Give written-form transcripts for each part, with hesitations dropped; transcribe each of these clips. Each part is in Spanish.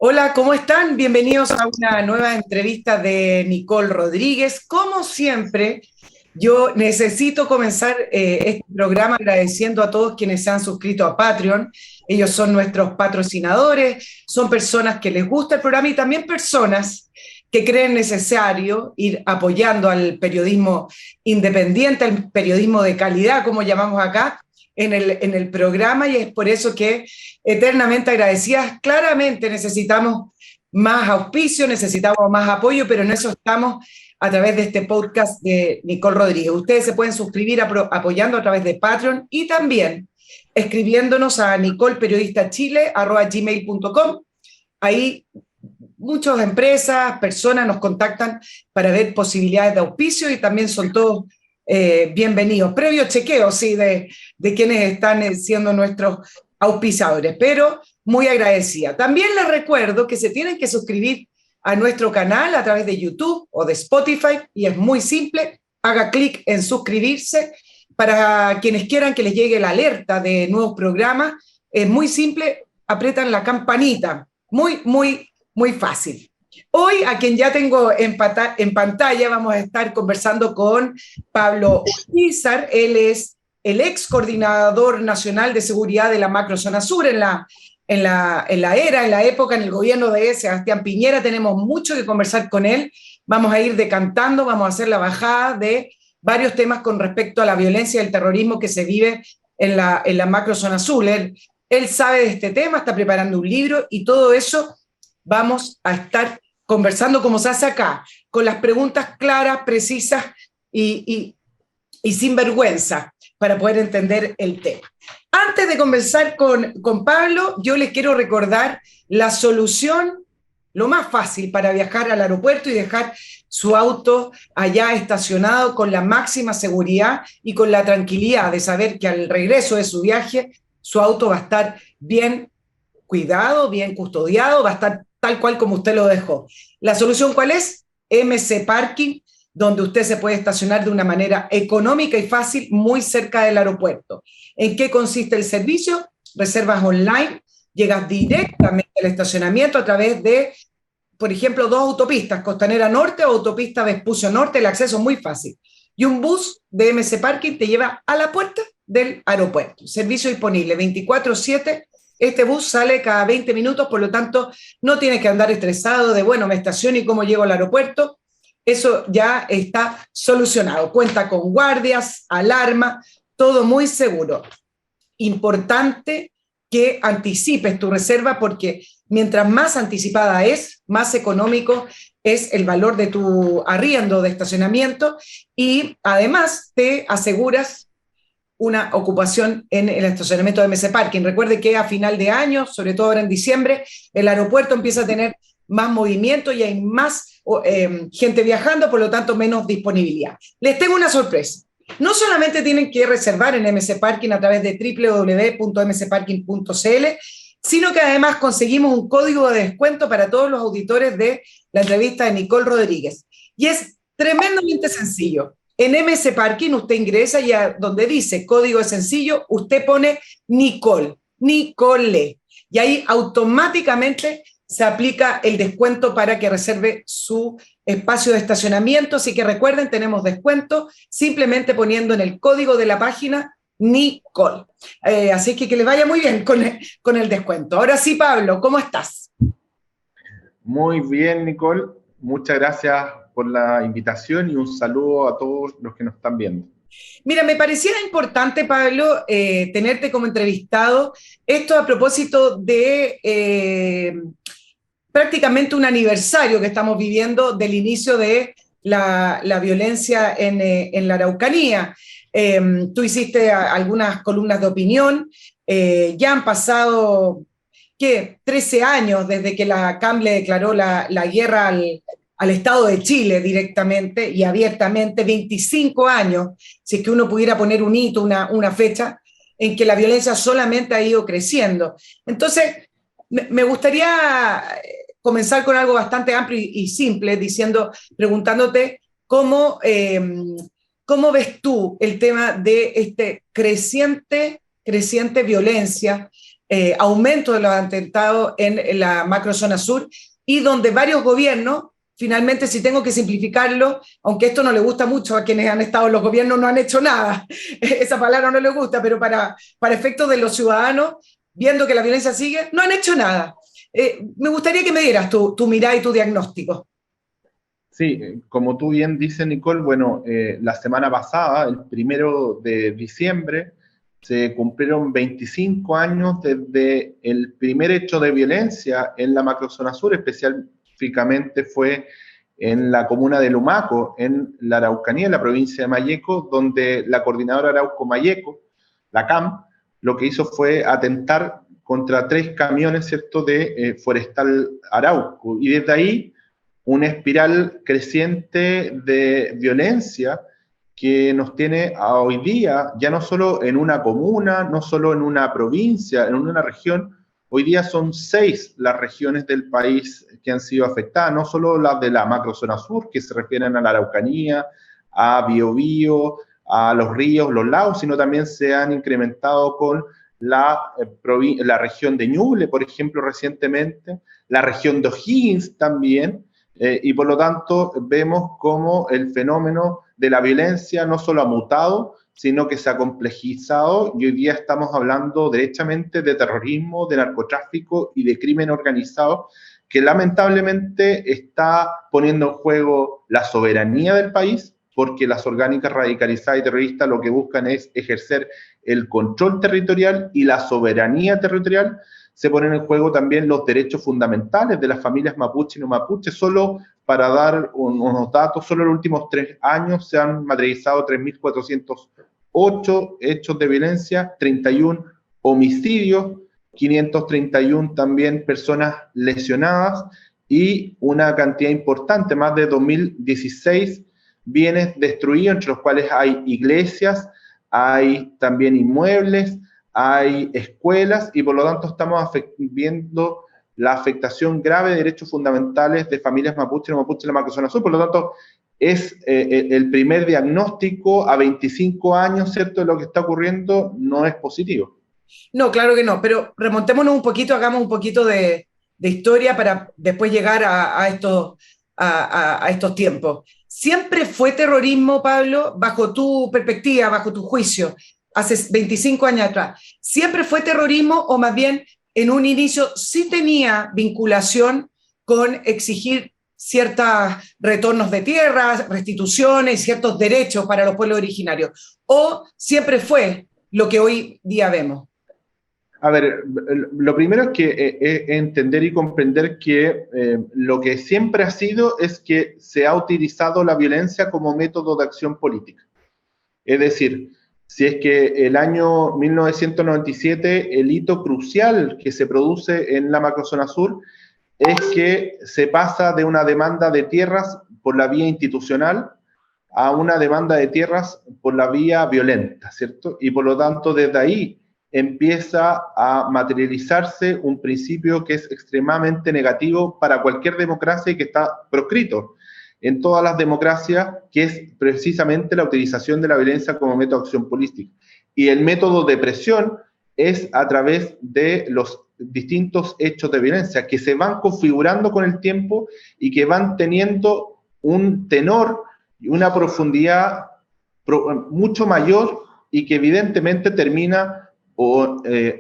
Hola, ¿cómo están? Bienvenidos a una nueva entrevista de Nicole Rodríguez. Como siempre, yo necesito comenzar este programa agradeciendo a todos quienes se han suscrito a Patreon. Ellos son nuestros patrocinadores, son personas que les gusta el programa y también personas que creen necesario ir apoyando al periodismo independiente, al periodismo de calidad, como llamamos acá, en el programa, y es por eso que eternamente agradecidas. Claramente necesitamos más auspicio, necesitamos más apoyo, pero en eso estamos a través de este podcast de Nicole Rodríguez. Ustedes se pueden suscribir apoyando a través de Patreon y también escribiéndonos a nicolperiodistachile@gmail.com. Ahí muchas empresas, personas nos contactan para ver posibilidades de auspicio y también son todos bienvenidos. Previo chequeo, sí, de quienes están siendo nuestros auspiciadores, pero muy agradecida. También les recuerdo que se tienen que suscribir a nuestro canal a través de YouTube o de Spotify y es muy simple. Haga clic en suscribirse para quienes quieran que les llegue la alerta de nuevos programas. Es muy simple, apretan la campanita. Muy fácil. Hoy, a quien ya tengo en pantalla, vamos a estar conversando con Pablo Urquizar. Él es el ex coordinador nacional de seguridad de la macrozona sur en la época, en el gobierno de Sebastián Piñera. Tenemos mucho que conversar con él. Vamos a ir decantando, vamos a hacer la bajada de varios temas con respecto a la violencia y el terrorismo que se vive en la macrozona sur. Él sabe de este tema, está preparando un libro y todo eso vamos a estar conversando como se hace acá, con las preguntas claras, precisas y sin vergüenza para poder entender el tema. Antes de conversar con Pablo, yo les quiero recordar la solución, lo más fácil para viajar al aeropuerto y dejar su auto allá estacionado con la máxima seguridad y con la tranquilidad de saber que al regreso de su viaje, su auto va a estar bien cuidado, bien custodiado, va a estar tal cual como usted lo dejó. ¿La solución cuál es? MC Parking, donde usted se puede estacionar de una manera económica y fácil muy cerca del aeropuerto. ¿En qué consiste el servicio? Reservas online, llegas directamente al estacionamiento a través de, por ejemplo, dos autopistas, Costanera Norte o Autopista Vespucio Norte, el acceso es muy fácil. Y un bus de MC Parking te lleva a la puerta del aeropuerto. Servicio disponible 24/7. Este bus sale cada 20 minutos, por lo tanto, no tienes que andar estresado de, bueno, me estaciono y cómo llego al aeropuerto. Eso ya está solucionado. Cuenta con guardias, alarma, todo muy seguro. Importante que anticipes tu reserva porque mientras más anticipada es, más económico es el valor de tu arriendo de estacionamiento y además te aseguras una ocupación en el estacionamiento de MC Parking. Recuerde que a final de año, sobre todo ahora en diciembre, el aeropuerto empieza a tener más movimiento y hay más gente viajando, por lo tanto menos disponibilidad. Les tengo una sorpresa. No solamente tienen que reservar en MC Parking a través de www.mcparking.cl, sino que además conseguimos un código de descuento para todos los auditores de la entrevista de Nicole Rodríguez. Y es tremendamente sencillo. En MC Parking usted ingresa y a donde dice código sencillo, usted pone Nicole, y ahí automáticamente se aplica el descuento para que reserve su espacio de estacionamiento. Así que recuerden, tenemos descuento simplemente poniendo en el código de la página Nicole. Así que les vaya muy bien con el descuento. Ahora sí, Pablo, ¿cómo estás? Muy bien, Nicole. Muchas gracias por la invitación y un saludo a todos los que nos están viendo. Mira, me pareciera importante, Pablo, tenerte como entrevistado. Esto a propósito de prácticamente un aniversario que estamos viviendo del inicio de la violencia en la Araucanía. Tú hiciste algunas columnas de opinión, ya han pasado, ¿qué? 13 años desde que la CAM le declaró la guerra al Estado de Chile directamente y abiertamente, 25 años, si es que uno pudiera poner un hito, una fecha, en que la violencia solamente ha ido creciendo. Entonces, me gustaría comenzar con algo bastante amplio y simple, preguntándote cómo ves tú el tema de este creciente violencia aumento de los atentados en la macrozona sur y donde varios gobiernos, finalmente, si tengo que simplificarlo, aunque esto no le gusta mucho a quienes han estado en los gobiernos, no han hecho nada, esa palabra no le gusta, pero para efectos de los ciudadanos, viendo que la violencia sigue, no han hecho nada. Me gustaría que me dieras tu mirada y tu diagnóstico. Sí, como tú bien dices, Nicole, bueno, la semana pasada, el 1 de diciembre, se cumplieron 25 años desde el primer hecho de violencia en la macrozona sur, específicamente fue en la comuna de Lumaco, en la Araucanía, en la provincia de Malleco, donde la coordinadora Arauco-Malleco, la CAM, lo que hizo fue atentar contra 3 camiones, ¿cierto?, de Forestal Arauco. Y desde ahí, una espiral creciente de violencia que nos tiene a hoy día, ya no solo en una comuna, no solo en una provincia, en una región, hoy día son 6 las regiones del país que han sido afectadas, no solo las de la macrozona sur, que se refieren a la Araucanía, a Biobío, a los ríos, los lagos, sino también se han incrementado con la región de Ñuble, por ejemplo, recientemente, la región de O'Higgins también, y por lo tanto vemos cómo el fenómeno de la violencia no solo ha mutado, sino que se ha complejizado y hoy día estamos hablando derechamente de terrorismo, de narcotráfico y de crimen organizado que lamentablemente está poniendo en juego la soberanía del país, porque las orgánicas radicalizadas y terroristas lo que buscan es ejercer el control territorial y la soberanía territorial. Se ponen en juego también los derechos fundamentales de las familias mapuche y no mapuche. Solo para dar unos datos, solo en los últimos 3 años se han materializado 3.408 hechos de violencia, 31 homicidios, 531 también personas lesionadas y una cantidad importante, más de 2016 bienes destruidos, entre los cuales hay iglesias, hay también inmuebles, hay escuelas y por lo tanto estamos viendo la afectación grave de derechos fundamentales de familias mapuche y no mapuche en la macrozona sur. Por lo tanto, es el primer diagnóstico a 25 años, ¿cierto?, de lo que está ocurriendo, no es positivo. No, claro que no, pero remontémonos un poquito, hagamos un poquito de historia para después llegar a estos tiempos. ¿Siempre fue terrorismo, Pablo, bajo tu perspectiva, bajo tu juicio, hace 25 años atrás? ¿Siempre fue terrorismo o más bien en un inicio sí tenía vinculación con exigir ciertos retornos de tierras, restituciones, ciertos derechos para los pueblos originarios? ¿O siempre fue lo que hoy día vemos? A ver, lo primero es que entender y comprender que lo que siempre ha sido es que se ha utilizado la violencia como método de acción política. Es decir, si es que el año 1997, el hito crucial que se produce en la macrozona sur es que se pasa de una demanda de tierras por la vía institucional a una demanda de tierras por la vía violenta, ¿cierto? Y por lo tanto, desde ahí empieza a materializarse un principio que es extremadamente negativo para cualquier democracia y que está proscrito en todas las democracias, que es precisamente la utilización de la violencia como método de acción política. Y el método de presión es a través de los distintos hechos de violencia que se van configurando con el tiempo y que van teniendo un tenor y una profundidad mucho mayor y que evidentemente termina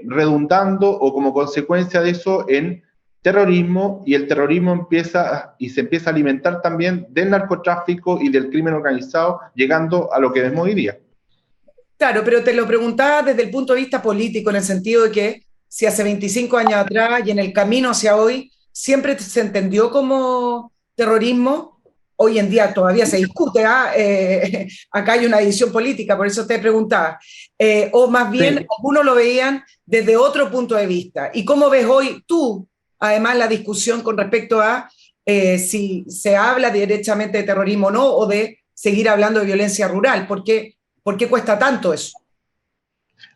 redundando o como consecuencia de eso en terrorismo, y el terrorismo se empieza a alimentar también del narcotráfico y del crimen organizado, llegando a lo que vemos hoy día. Claro, pero te lo preguntaba desde el punto de vista político, en el sentido de que si hace 25 años atrás y en el camino hacia hoy siempre se entendió como terrorismo, hoy en día todavía se discute, acá hay una división política, por eso te preguntaba, o más bien Sí. algunos lo veían desde otro punto de vista. ¿Y cómo ves hoy tú, además, la discusión con respecto a si se habla derechamente de terrorismo o no, o de seguir hablando de violencia rural? ¿Por qué cuesta tanto eso?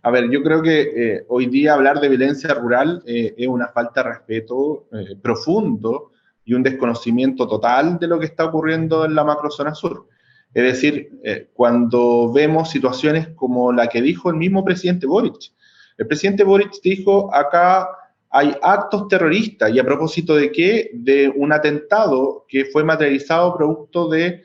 A ver, yo creo que hoy día hablar de violencia rural es una falta de respeto profundo y un desconocimiento total de lo que está ocurriendo en la macrozona sur. Es decir, cuando vemos situaciones como la que dijo el mismo presidente Boric, El presidente Boric dijo, acá hay actos terroristas, y a propósito de qué, de un atentado que fue materializado producto de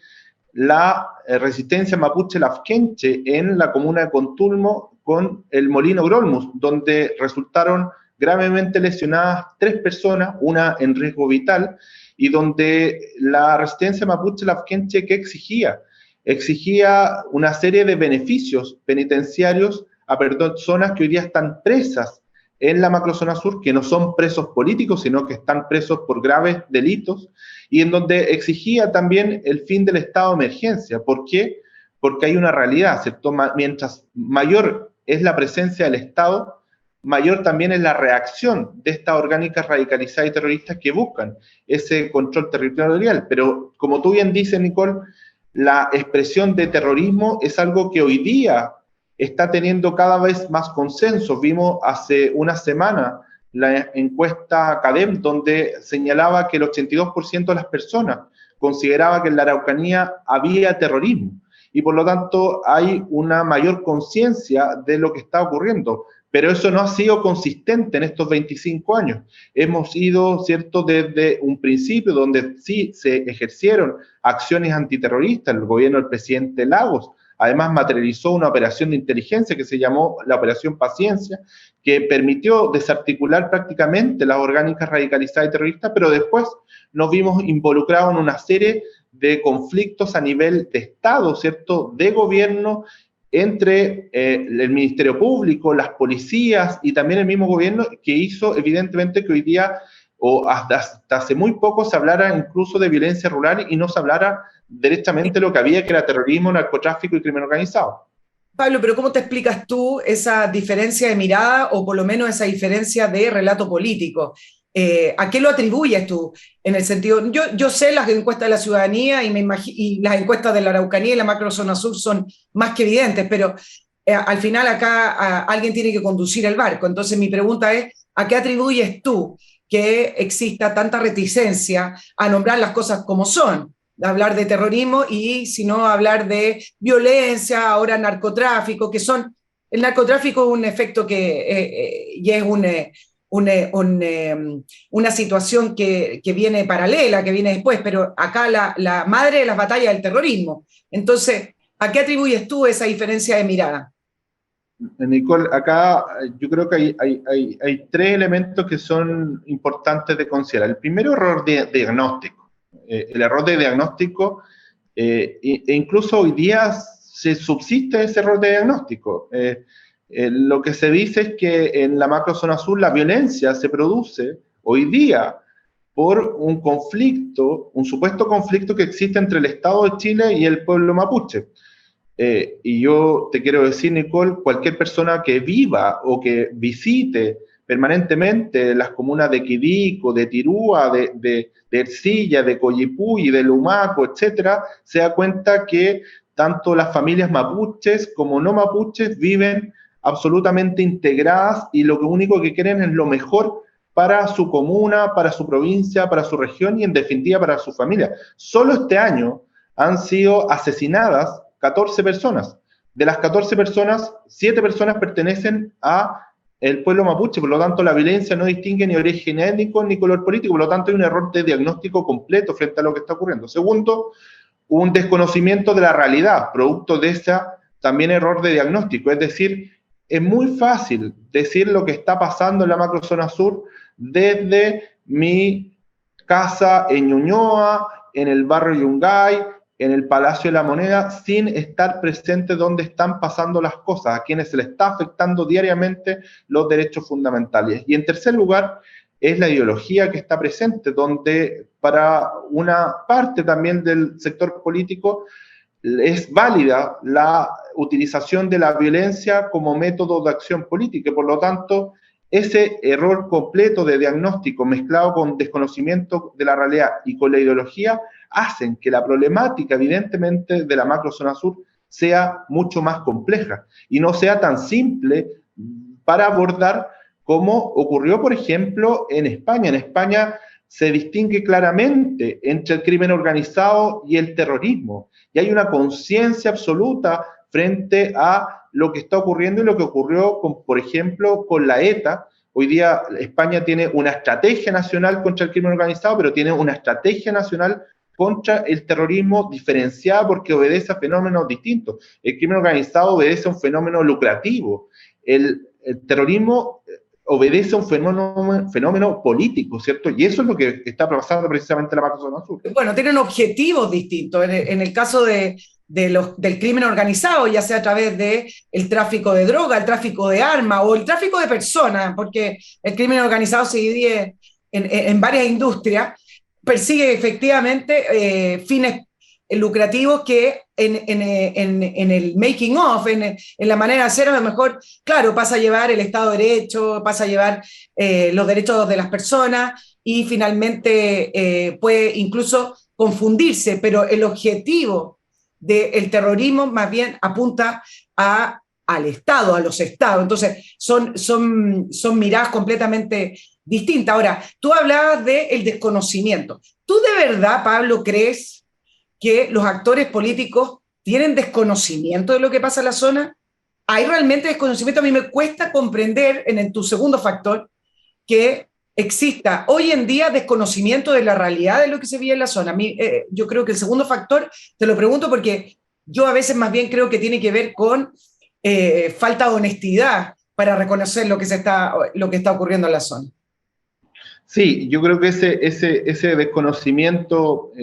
la resistencia mapuche lafkenche en la comuna de Contulmo con el molino Grolmus, donde resultaron gravemente lesionadas 3 personas, una en riesgo vital, y donde la resistencia mapuche lafkenche, ¿qué exigía? Exigía una serie de beneficios penitenciarios a personas que hoy día están presas en la macrozona sur, que no son presos políticos, sino que están presos por graves delitos, y en donde exigía también el fin del estado de emergencia. ¿Por qué? Porque hay una realidad, ¿cierto? Mientras mayor es la presencia del Estado, mayor también es la reacción de estas orgánicas radicalizadas y terroristas que buscan ese control territorial. Pero como tú bien dices, Nicole, la expresión de terrorismo es algo que hoy día está teniendo cada vez más consenso. Vimos hace una semana la encuesta CADEM, donde señalaba que el 82% de las personas consideraba que en la Araucanía había terrorismo, y por lo tanto hay una mayor conciencia de lo que está ocurriendo. Pero eso no ha sido consistente en estos 25 años. Hemos ido, ¿cierto?, desde un principio donde sí se ejercieron acciones antiterroristas. El gobierno del presidente Lagos además materializó una operación de inteligencia que se llamó la Operación Paciencia, que permitió desarticular prácticamente las orgánicas radicalizadas y terroristas, pero después nos vimos involucrados en una serie de conflictos a nivel de Estado, ¿cierto?, de gobierno, entre el Ministerio Público, las policías y también el mismo gobierno, que hizo evidentemente que hoy día, o hasta hace muy poco, se hablara incluso de violencia rural y no se hablara directamente lo que había, que era terrorismo, narcotráfico y crimen organizado. Pablo, pero ¿cómo te explicas tú esa diferencia de mirada o por lo menos esa diferencia de relato político? ¿A qué lo atribuyes tú? En el sentido, yo sé las encuestas de la ciudadanía y las encuestas de la Araucanía y la macrozona sur son más que evidentes, pero al final acá alguien tiene que conducir el barco. Entonces mi pregunta es, ¿a qué atribuyes tú que exista tanta reticencia a nombrar las cosas como son? Hablar de terrorismo y si no hablar de violencia, ahora narcotráfico, que son, el narcotráfico es un efecto y es una situación que viene paralela, que viene después, pero acá la madre de las batallas es el terrorismo. Entonces, ¿a qué atribuyes tú esa diferencia de mirada? Nicole, acá yo creo que hay 3 elementos que son importantes de considerar. El primero, error de diagnóstico. El error de diagnóstico, e incluso hoy día se subsiste ese error de diagnóstico. Lo que se dice es que en la macrozona sur la violencia se produce hoy día por un conflicto, un supuesto conflicto que existe entre el Estado de Chile y el pueblo mapuche. Y yo te quiero decir, Nicole, cualquier persona que viva o que visite permanentemente las comunas de Quidico, de Tirúa, de Ercilla, de Coyipulli, de Lumaco, etcétera, se da cuenta que tanto las familias mapuches como no mapuches viven absolutamente integradas y lo único que quieren es lo mejor para su comuna, para su provincia, para su región y en definitiva para su familia. Solo este año han sido asesinadas 14 personas. De las 14 personas, 7 personas pertenecen a el pueblo mapuche, por lo tanto la violencia no distingue ni origen étnico ni color político, por lo tanto hay un error de diagnóstico completo frente a lo que está ocurriendo. Segundo, un desconocimiento de la realidad, producto de ese también error de diagnóstico, es decir, es muy fácil decir lo que está pasando en la macrozona sur desde mi casa en Ñuñoa, en el barrio Yungay, en el Palacio de la Moneda, sin estar presente donde están pasando las cosas, a quienes se les está afectando diariamente los derechos fundamentales. Y en tercer lugar, es la ideología que está presente, donde para una parte también del sector político es válida la utilización de la violencia como método de acción política. Por lo tanto, ese error completo de diagnóstico mezclado con desconocimiento de la realidad y con la ideología hacen que la problemática, evidentemente, de la macrozona sur sea mucho más compleja y no sea tan simple para abordar como ocurrió, por ejemplo, en España. En España se distingue claramente entre el crimen organizado y el terrorismo, y hay una conciencia absoluta frente a lo que está ocurriendo y lo que ocurrió, por ejemplo, con la ETA. Hoy día España tiene una estrategia nacional contra el crimen organizado, pero tiene una estrategia nacional contra el terrorismo diferenciada porque obedece a fenómenos distintos. El crimen organizado obedece a un fenómeno lucrativo. El terrorismo obedece a un fenómeno político, ¿cierto? Y eso es lo que está pasando precisamente en la macrozona sur. Bueno, tienen objetivos distintos. En el caso del crimen organizado, ya sea a través del tráfico de droga, el tráfico de armas o el tráfico de personas, porque el crimen organizado se divide en varias industrias, persigue efectivamente fines lucrativos que en el making of, en la manera de hacer, a lo mejor, claro, pasa a llevar el Estado de Derecho, pasa a llevar los derechos de las personas y finalmente puede incluso confundirse, pero el objetivo del terrorismo más bien apunta al Estado, a los Estados. Entonces, son miradas completamente distintas. Ahora, tú hablabas del desconocimiento. ¿Tú de verdad, Pablo, crees que los actores políticos tienen desconocimiento de lo que pasa en la zona? ¿Hay realmente desconocimiento? A mí me cuesta comprender en tu segundo factor que exista hoy en día desconocimiento de la realidad de lo que se vive en la zona. A mí, yo creo que el segundo factor, te lo pregunto porque yo a veces más bien creo que tiene que ver con falta de honestidad para reconocer lo que está ocurriendo en la zona. Sí, yo creo que ese desconocimiento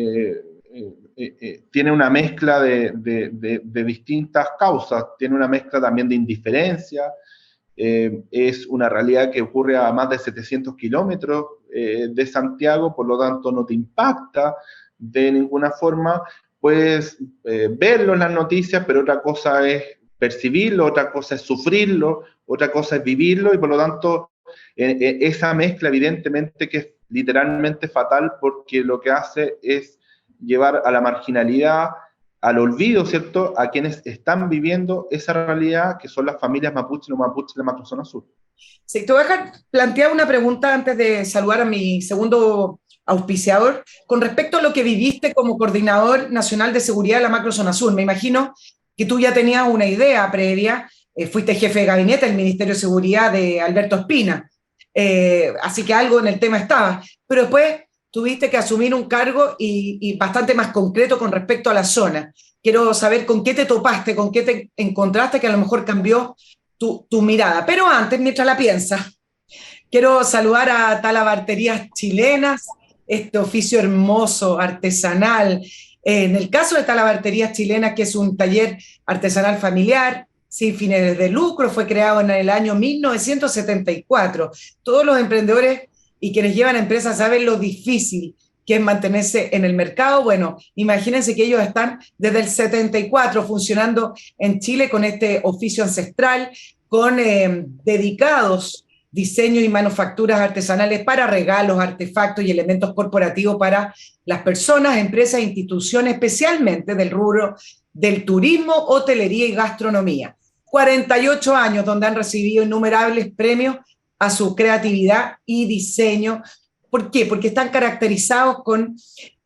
tiene una mezcla de distintas causas, tiene una mezcla también de indiferencia, es una realidad que ocurre a más de 700 kilómetros de Santiago, por lo tanto no te impacta de ninguna forma, puedes verlo en las noticias, pero otra cosa es percibirlo, otra cosa es sufrirlo, otra cosa es vivirlo, y por lo tanto esa mezcla evidentemente que es literalmente fatal, porque lo que hace es llevar a la marginalidad, al olvido, ¿cierto?, a quienes están viviendo esa realidad, que son las familias mapuche y no mapuche de la macrozona sur. Sí, te voy a dejar plantear una pregunta antes de saludar a mi segundo auspiciador, con respecto a lo que viviste como coordinador nacional de seguridad de la macrozona sur. Me imagino que tú ya tenías una idea previa, fuiste jefe de gabinete del Ministerio de Seguridad de Alberto Espina, así que algo en el tema estaba, pero después tuviste que asumir un cargo y bastante más concreto con respecto a la zona. Quiero saber con qué te topaste, con qué te encontraste que a lo mejor cambió tu mirada. Pero antes, mientras la piensas, quiero saludar a Talabarterías Chilenas, este oficio hermoso, artesanal. En el caso de Talabarterías Chilenas, que es un taller artesanal familiar, sin fines de lucro, fue creado en el año 1974. Todos los emprendedores y quienes llevan empresas saben lo difícil que es mantenerse en el mercado. Bueno, imagínense que ellos están desde el 74 funcionando en Chile con este oficio ancestral, con dedicados diseños y manufacturas artesanales para regalos, artefactos y elementos corporativos para las personas, empresas e instituciones, especialmente del rubro del turismo, hotelería y gastronomía. 48 años donde han recibido innumerables premios a su creatividad y diseño. ¿Por qué? Porque están caracterizados con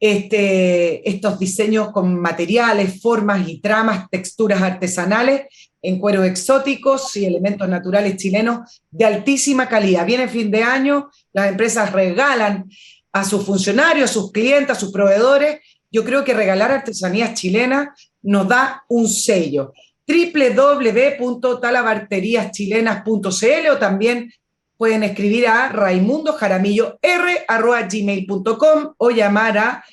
estos diseños con materiales, formas y tramas, texturas artesanales en cueros exóticos y elementos naturales chilenos de altísima calidad. Viene fin de año, las empresas regalan a sus funcionarios, a sus clientes, a sus proveedores. Yo creo que regalar artesanías chilenas nos da un sello. www.talabarteriaschilenas.cl o también pueden escribir a raimundojaramillo@gmail.com o llamar a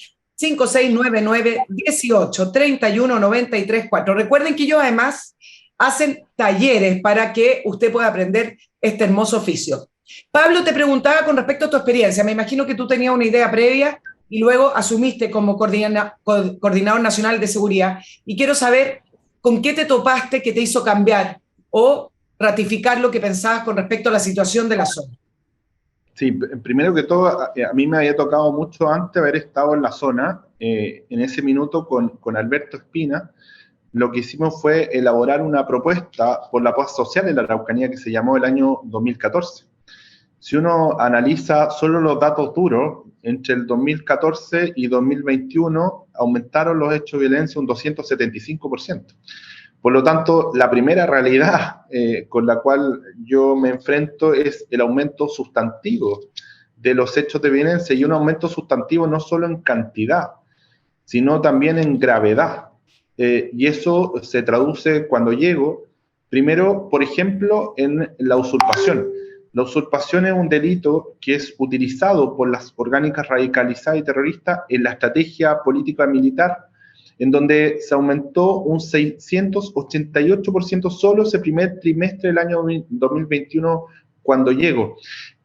5699-1831-93-4. Recuerden que ellos además hacen talleres para que usted pueda aprender este hermoso oficio. Pablo, te preguntaba con respecto a tu experiencia. Me imagino que tú tenías una idea previa y luego asumiste como coordinador nacional de seguridad. Y quiero saber con qué te topaste que te hizo cambiar o ratificar lo que pensabas con respecto a la situación de la zona. Sí, primero que todo, a mí me había tocado mucho antes haber estado en la zona, en ese minuto con Alberto Espina. Lo que hicimos fue elaborar una propuesta por la paz social en la Araucanía que se llamó el año 2014. Si uno analiza solo los datos duros, entre el 2014 y 2021 aumentaron los hechos de violencia un 275%. Por lo tanto, la primera realidad con la cual yo me enfrento es el aumento sustantivo de los hechos de violencia, y un aumento sustantivo no solo en cantidad, sino también en gravedad. Y eso se traduce cuando llego, primero, por ejemplo, en la usurpación. La usurpación es un delito que es utilizado por las orgánicas radicalizadas y terroristas en la estrategia política militar, en donde se aumentó un 688% solo ese primer trimestre del año 2021 cuando llego.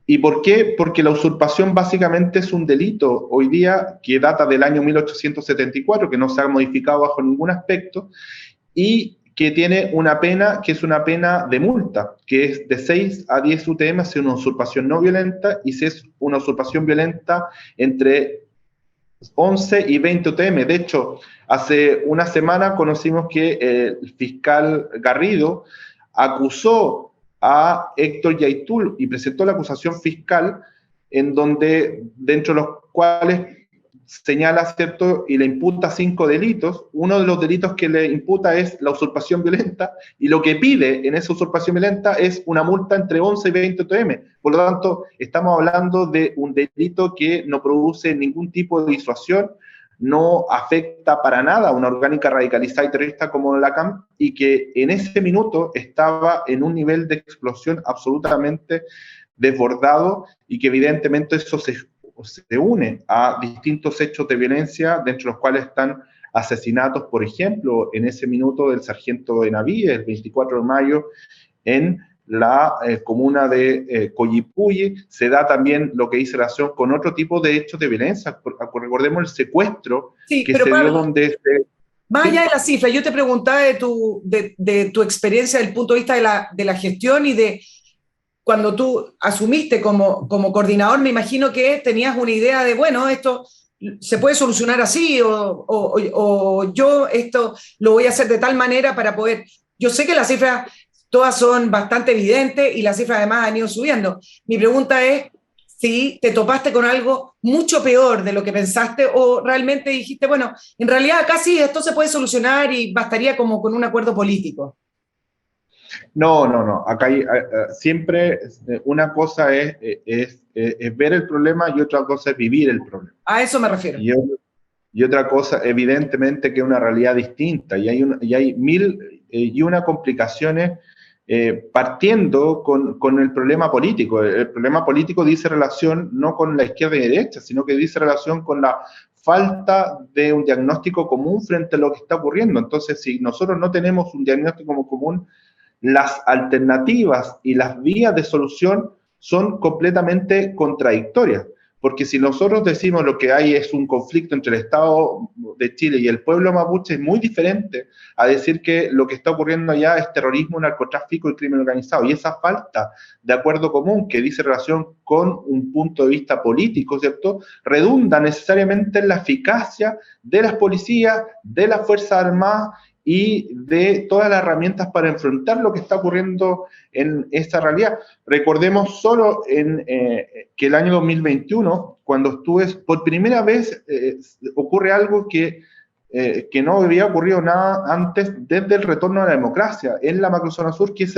¿Y por qué? Porque la usurpación básicamente es un delito hoy día que data del año 1874, que no se ha modificado bajo ningún aspecto, y que tiene una pena que es una pena de multa, que es de 6 a 10 UTM si es una usurpación no violenta, y si es una usurpación violenta entre 11 y 20 UTM. De hecho, hace una semana conocimos que el fiscal Garrido acusó a Héctor Yaitul y presentó la acusación fiscal, en donde, dentro de los cuales señala, ¿cierto?, y le imputa 5 delitos. Uno de los delitos que le imputa es la usurpación violenta, y lo que pide en esa usurpación violenta es una multa entre 11 y 20 UTM. Por lo tanto, estamos hablando de un delito que no produce ningún tipo de disuasión, no afecta para nada a una orgánica radicalizada y terrorista como la CAM, y que en ese minuto estaba en un nivel de explosión absolutamente desbordado, y que evidentemente eso se une a distintos hechos de violencia, dentro de los cuales están asesinatos, por ejemplo, en ese minuto del sargento de Navíes, el 24 de mayo, en la comuna de Coyipulli. Se da también lo que dice relación con otro tipo de hechos de violencia. Recordemos el secuestro Sí, que pero se Pablo, dio donde... más ¿sí? allá de la cifra, yo te preguntaba de tu experiencia desde el punto de vista de la gestión y de cuando tú asumiste como coordinador, me imagino que tenías una idea de, bueno, esto se puede solucionar así, o yo esto lo voy a hacer de tal manera para poder... Yo sé que las cifras todas son bastante evidentes y las cifras además han ido subiendo. Mi pregunta es si te topaste con algo mucho peor de lo que pensaste, o realmente dijiste, bueno, en realidad acá sí esto se puede solucionar y bastaría como con un acuerdo político. No, no, no. Acá hay, siempre una cosa es ver el problema, y otra cosa es vivir el problema. A eso me refiero. Y otra cosa, evidentemente, que es una realidad distinta, y hay mil y una complicaciones, partiendo con el problema político. El problema político dice relación no con la izquierda y derecha, sino que dice relación con la falta de un diagnóstico común frente a lo que está ocurriendo. Entonces, si nosotros no tenemos un diagnóstico común, las alternativas y las vías de solución son completamente contradictorias. Porque si nosotros decimos lo que hay es un conflicto entre el Estado de Chile y el pueblo mapuche, es muy diferente a decir que lo que está ocurriendo allá es terrorismo, narcotráfico y crimen organizado. Y esa falta de acuerdo común, que dice relación con un punto de vista político, ¿cierto?, redunda necesariamente en la eficacia de las policías, de las Fuerzas Armadas y de todas las herramientas para enfrentar lo que está ocurriendo en esta realidad. Recordemos solo que el año 2021, cuando estuve por primera vez, ocurre algo que no había ocurrido nada antes desde el retorno a la democracia en la macrozona sur, que es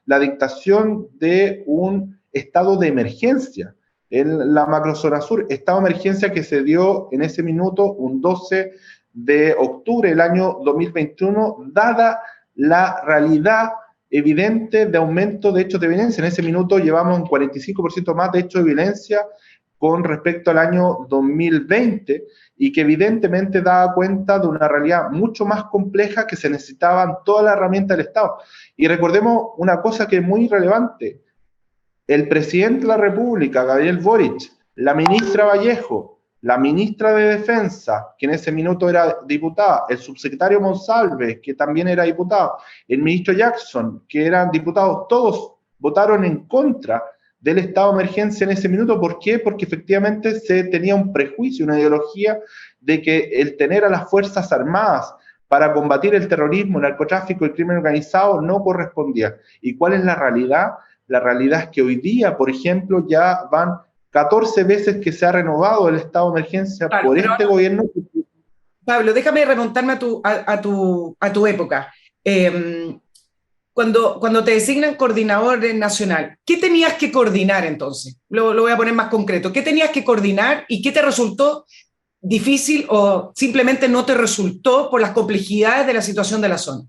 la dictación de un estado de emergencia en la macrozona sur, estado de emergencia que se dio en ese minuto, un 12 de octubre del año 2021, dada la realidad evidente de aumento de hechos de violencia. En ese minuto llevamos un 45% más de hechos de violencia con respecto al año 2020, y que evidentemente daba cuenta de una realidad mucho más compleja, que se necesitaban todas las herramientas del Estado. Y recordemos una cosa que es muy relevante: el presidente de la República, Gabriel Boric, la ministra Vallejo, la ministra de Defensa, que en ese minuto era diputada, el subsecretario Monsalve, que también era diputado, el ministro Jackson, que eran diputados, todos votaron en contra del estado de emergencia en ese minuto. ¿Por qué? Porque efectivamente se tenía un prejuicio, una ideología de que el tener a las Fuerzas Armadas para combatir el terrorismo, el narcotráfico y el crimen organizado no correspondía. ¿Y cuál es la realidad? La realidad es que hoy día, por ejemplo, ya van 14 veces que se ha renovado el estado de emergencia por este gobierno. Pablo, déjame remontarme a tu época. Cuando te designan coordinador nacional, ¿qué tenías que coordinar entonces? Lo voy a poner más concreto. ¿Qué tenías que coordinar y qué te resultó difícil o simplemente no te resultó por las complejidades de la situación de la zona?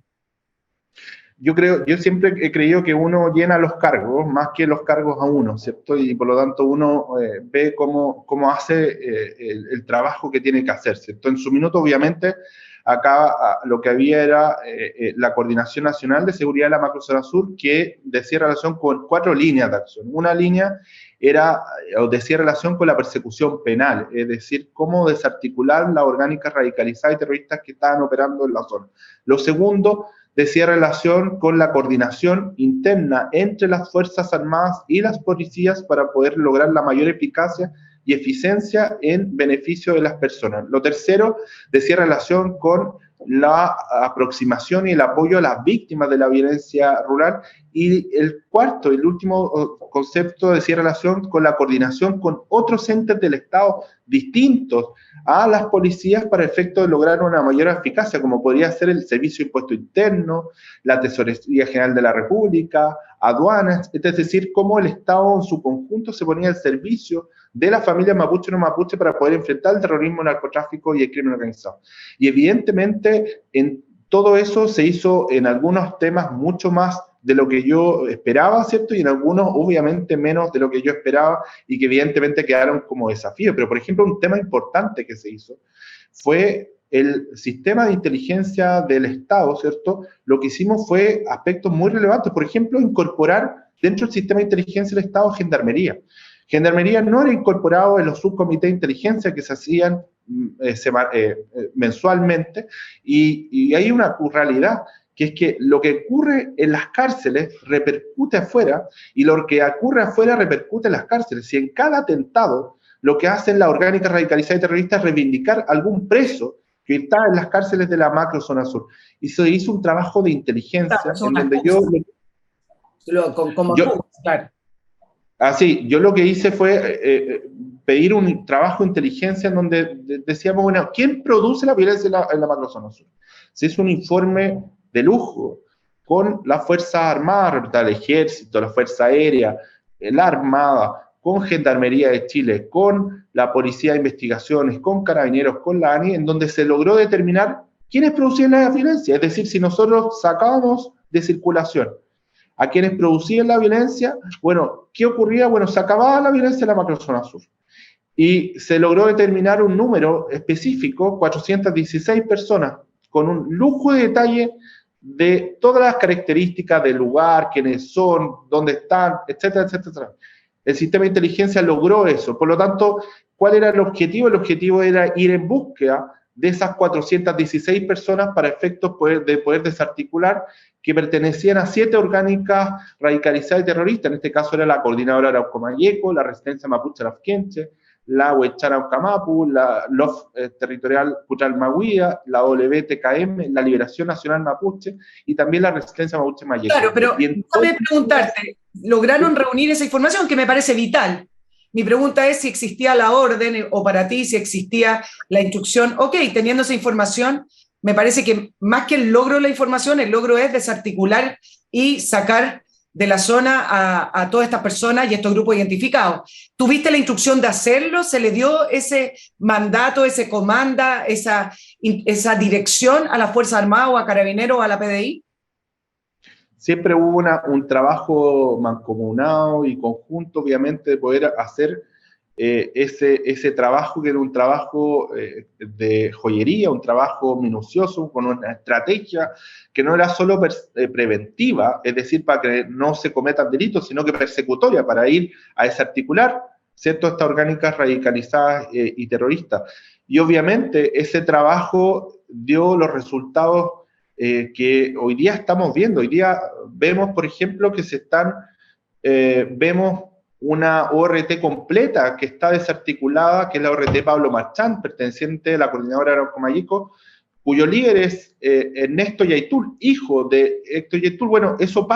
Yo siempre he creído que uno llena los cargos más que los cargos a uno, ¿cierto? Y por lo tanto uno ve cómo hace el trabajo que tiene que hacer, ¿cierto? En su minuto, obviamente, acá lo que había era la Coordinación Nacional de Seguridad de la Macrozona Sur, que decía relación con 4 líneas de acción. Una línea era, o decía relación con la persecución penal, es decir, cómo desarticular las orgánicas radicalizadas y terroristas que estaban operando en la zona. Lo segundo decía relación con la coordinación interna entre las Fuerzas Armadas y las policías para poder lograr la mayor eficacia y eficiencia en beneficio de las personas. Lo tercero decía relación con la aproximación y el apoyo a las víctimas de la violencia rural. Y el cuarto, el último concepto decía relación con la coordinación con otros entes del Estado distintos a las policías para efecto de lograr una mayor eficacia, como podría ser el Servicio de Impuesto Interno, la Tesorería General de la República, aduanas, es decir, cómo el Estado en su conjunto se ponía al servicio de la familia mapuche no mapuche para poder enfrentar el terrorismo, el narcotráfico y el crimen organizado. Y evidentemente en todo eso se hizo en algunos temas mucho más de lo que yo esperaba, ¿cierto? Y en algunos, obviamente, menos de lo que yo esperaba y que evidentemente quedaron como desafíos. Pero, por ejemplo, un tema importante que se hizo fue el sistema de inteligencia del Estado, ¿cierto? Lo que hicimos fue aspectos muy relevantes. Por ejemplo, incorporar dentro del sistema de inteligencia del Estado Gendarmería. Gendarmería no era incorporado en los subcomités de inteligencia que se hacían mensualmente y hay una realidad que es que lo que ocurre en las cárceles repercute afuera y lo que ocurre afuera repercute en las cárceles. Si en cada atentado lo que hacen la orgánica radicalizada y terrorista es reivindicar algún preso que está en las cárceles de la macro zona sur. Y se hizo un trabajo de inteligencia en donde claro. Yo lo que hice fue pedir un trabajo de inteligencia en donde decíamos, bueno, ¿quién produce la violencia en la macrozona sur? Se hizo un informe de lujo con las Fuerzas Armadas, el Ejército, la Fuerza Aérea, la Armada, con Gendarmería de Chile, con la Policía de Investigaciones, con Carabineros, con la ANI, en donde se logró determinar quiénes producían la violencia. Es decir, si nosotros sacábamos de circulación a quienes producían la violencia, bueno, ¿qué ocurría? Bueno, se acababa la violencia en la macrozona sur. Y se logró determinar un número específico, 416 personas, con un lujo de detalle de todas las características del lugar, quiénes son, dónde están, etcétera, etcétera. El sistema de inteligencia logró eso. Por lo tanto, ¿cuál era el objetivo? El objetivo era ir en búsqueda de esas 416 personas para efectos de poder desarticular que pertenecían a 7 orgánicas radicalizadas y terroristas. En este caso era la Coordinadora Arauco Mayeco, la Resistencia Mapuche Lafkenche, la Huechara Ucamapu, la LOF Territorial Puchalmahuía, la WTKM, la Liberación Nacional Mapuche y también la Resistencia Mapuche Mayeco. Claro, pero déjame preguntarte, ¿lograron reunir esa información que me parece vital? Mi pregunta es si existía la orden o para ti si existía la instrucción. Ok, teniendo esa información, me parece que más que el logro de la información, el logro es desarticular y sacar de la zona a todas estas personas y estos grupos identificados. ¿Tuviste la instrucción de hacerlo? ¿Se le dio ese mandato, ese comanda, esa dirección a la Fuerza Armada o a Carabineros o a la PDI? Siempre hubo un trabajo mancomunado y conjunto, obviamente, de poder hacer ese trabajo, que era un trabajo de joyería, un trabajo minucioso, con una estrategia que no era solo preventiva, es decir, para que no se cometan delitos, sino que persecutoria, para ir a desarticular, ¿cierto?, estas orgánicas radicalizadas y terroristas. Y obviamente ese trabajo dio los resultados que hoy día estamos viendo. Hoy día vemos, por ejemplo, que vemos una ORT completa que está desarticulada, que es la ORT Pablo Marchán, perteneciente a la Coordinadora Arauco Mayeco, cuyo líder es Ernesto Yaitul, hijo de Héctor Yaitul. Bueno, eso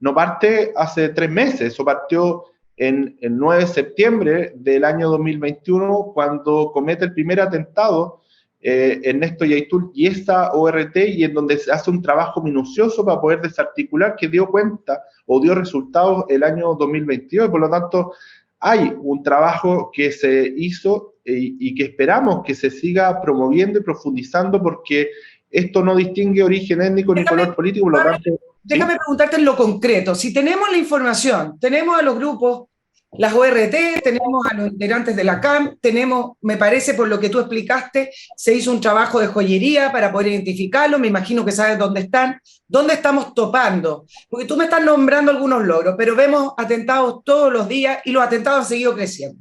no parte hace 3 meses, eso partió el 9 de septiembre del año 2021, cuando comete el primer atentado Ernesto Yaitul y esa ORT, y en donde se hace un trabajo minucioso para poder desarticular, que dio cuenta o dio resultados el año 2022, y por lo tanto hay un trabajo que se hizo y que esperamos que se siga promoviendo y profundizando, porque esto no distingue origen étnico ni color político, por lo tanto... Déjame ¿sí? preguntarte en lo concreto. Si tenemos la información, tenemos a los grupos, las ORT, tenemos a los integrantes de la CAM, tenemos, me parece por lo que tú explicaste, se hizo un trabajo de joyería para poder identificarlos, me imagino que sabes dónde están, dónde estamos topando. Porque tú me estás nombrando algunos logros, pero vemos atentados todos los días y los atentados han seguido creciendo.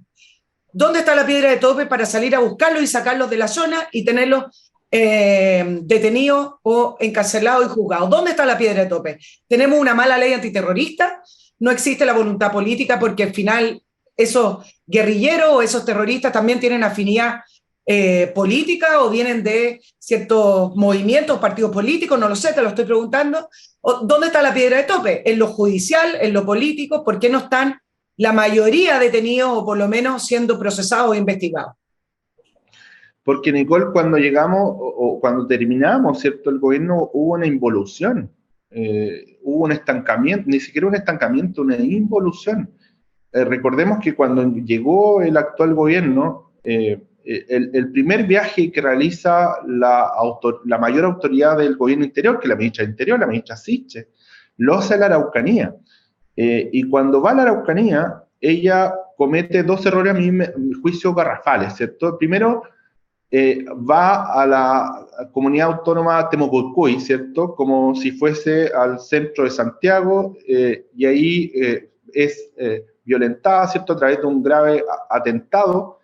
¿Dónde está la piedra de tope para salir a buscarlos y sacarlos de la zona y tenerlos detenidos o encarcelados y juzgados? ¿Dónde está la piedra de tope? ¿Tenemos una mala ley antiterrorista? ¿No existe la voluntad política porque al final esos guerrilleros o esos terroristas también tienen afinidad política o vienen de ciertos movimientos, partidos políticos? No lo sé, te lo estoy preguntando. ¿Dónde está la piedra de tope? ¿En lo judicial, en lo político? ¿Por qué no están la mayoría detenidos o por lo menos siendo procesados o investigados? Porque, Nicole, cuando llegamos o cuando terminamos, ¿cierto?, el gobierno, hubo una involución, hubo un estancamiento, ni siquiera un estancamiento, una involución. Recordemos que cuando llegó el actual gobierno, el primer viaje que realiza la mayor autoridad del gobierno interior, que es la ministra de Interior, la ministra Siche, lo hace a la Araucanía. Y cuando va a la Araucanía, ella comete dos errores, a mi juicio, garrafales, ¿cierto? Primero, va a la comunidad autónoma Temucuicui, ¿cierto? Como si fuese al centro de Santiago, y ahí es violentada, ¿cierto? A través de un grave atentado,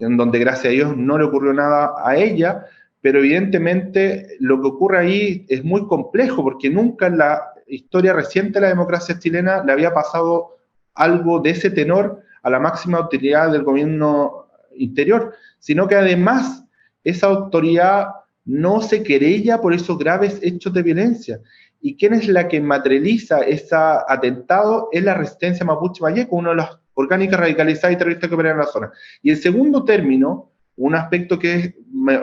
en donde gracias a Dios no le ocurrió nada a ella, pero evidentemente lo que ocurre ahí es muy complejo, porque nunca en la historia reciente de la democracia chilena le había pasado algo de ese tenor a la máxima autoridad del gobierno interior, sino que además esa autoridad no se querella por esos graves hechos de violencia. ¿Y quién es la que materializa ese atentado? Es la resistencia mapuche Mayeco, una de las orgánicas radicalizadas y terroristas que operan en la zona. Y en segundo término, un aspecto que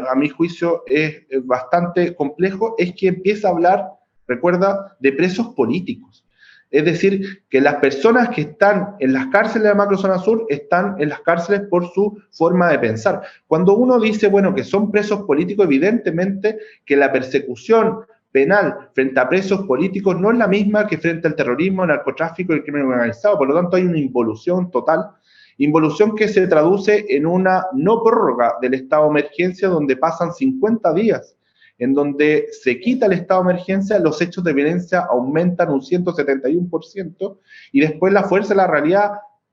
a mi juicio es bastante complejo, es que empieza a hablar, recuerda, de presos políticos. Es decir, que las personas que están en las cárceles de la macrozona sur están en las cárceles por su forma de pensar. Cuando uno dice, bueno, que son presos políticos, evidentemente que la persecución penal frente a presos políticos no es la misma que frente al terrorismo, el narcotráfico y el crimen organizado. Por lo tanto, hay una involución total, involución que se traduce en una no prórroga del estado de emergencia, donde pasan 50 días, en donde se quita el estado de emergencia, los hechos de violencia aumentan un 171%, y después la fuerza de la realidad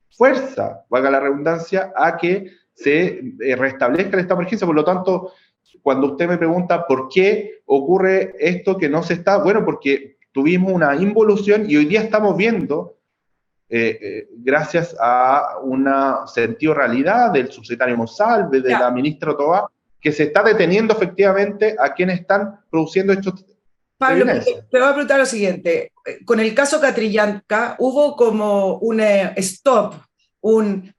fuerza, valga la redundancia, a que se restablezca el estado de emergencia. Por lo tanto, cuando usted me pregunta por qué ocurre esto que no se está, bueno, porque tuvimos una involución y hoy día estamos viendo, gracias a un sentido de realidad del subsecretario Monsalve, de la ministra Toá, que se está deteniendo efectivamente a quienes están produciendo estos. Pablo, te voy a preguntar lo siguiente. Con el caso Catrillanca, hubo como un stop,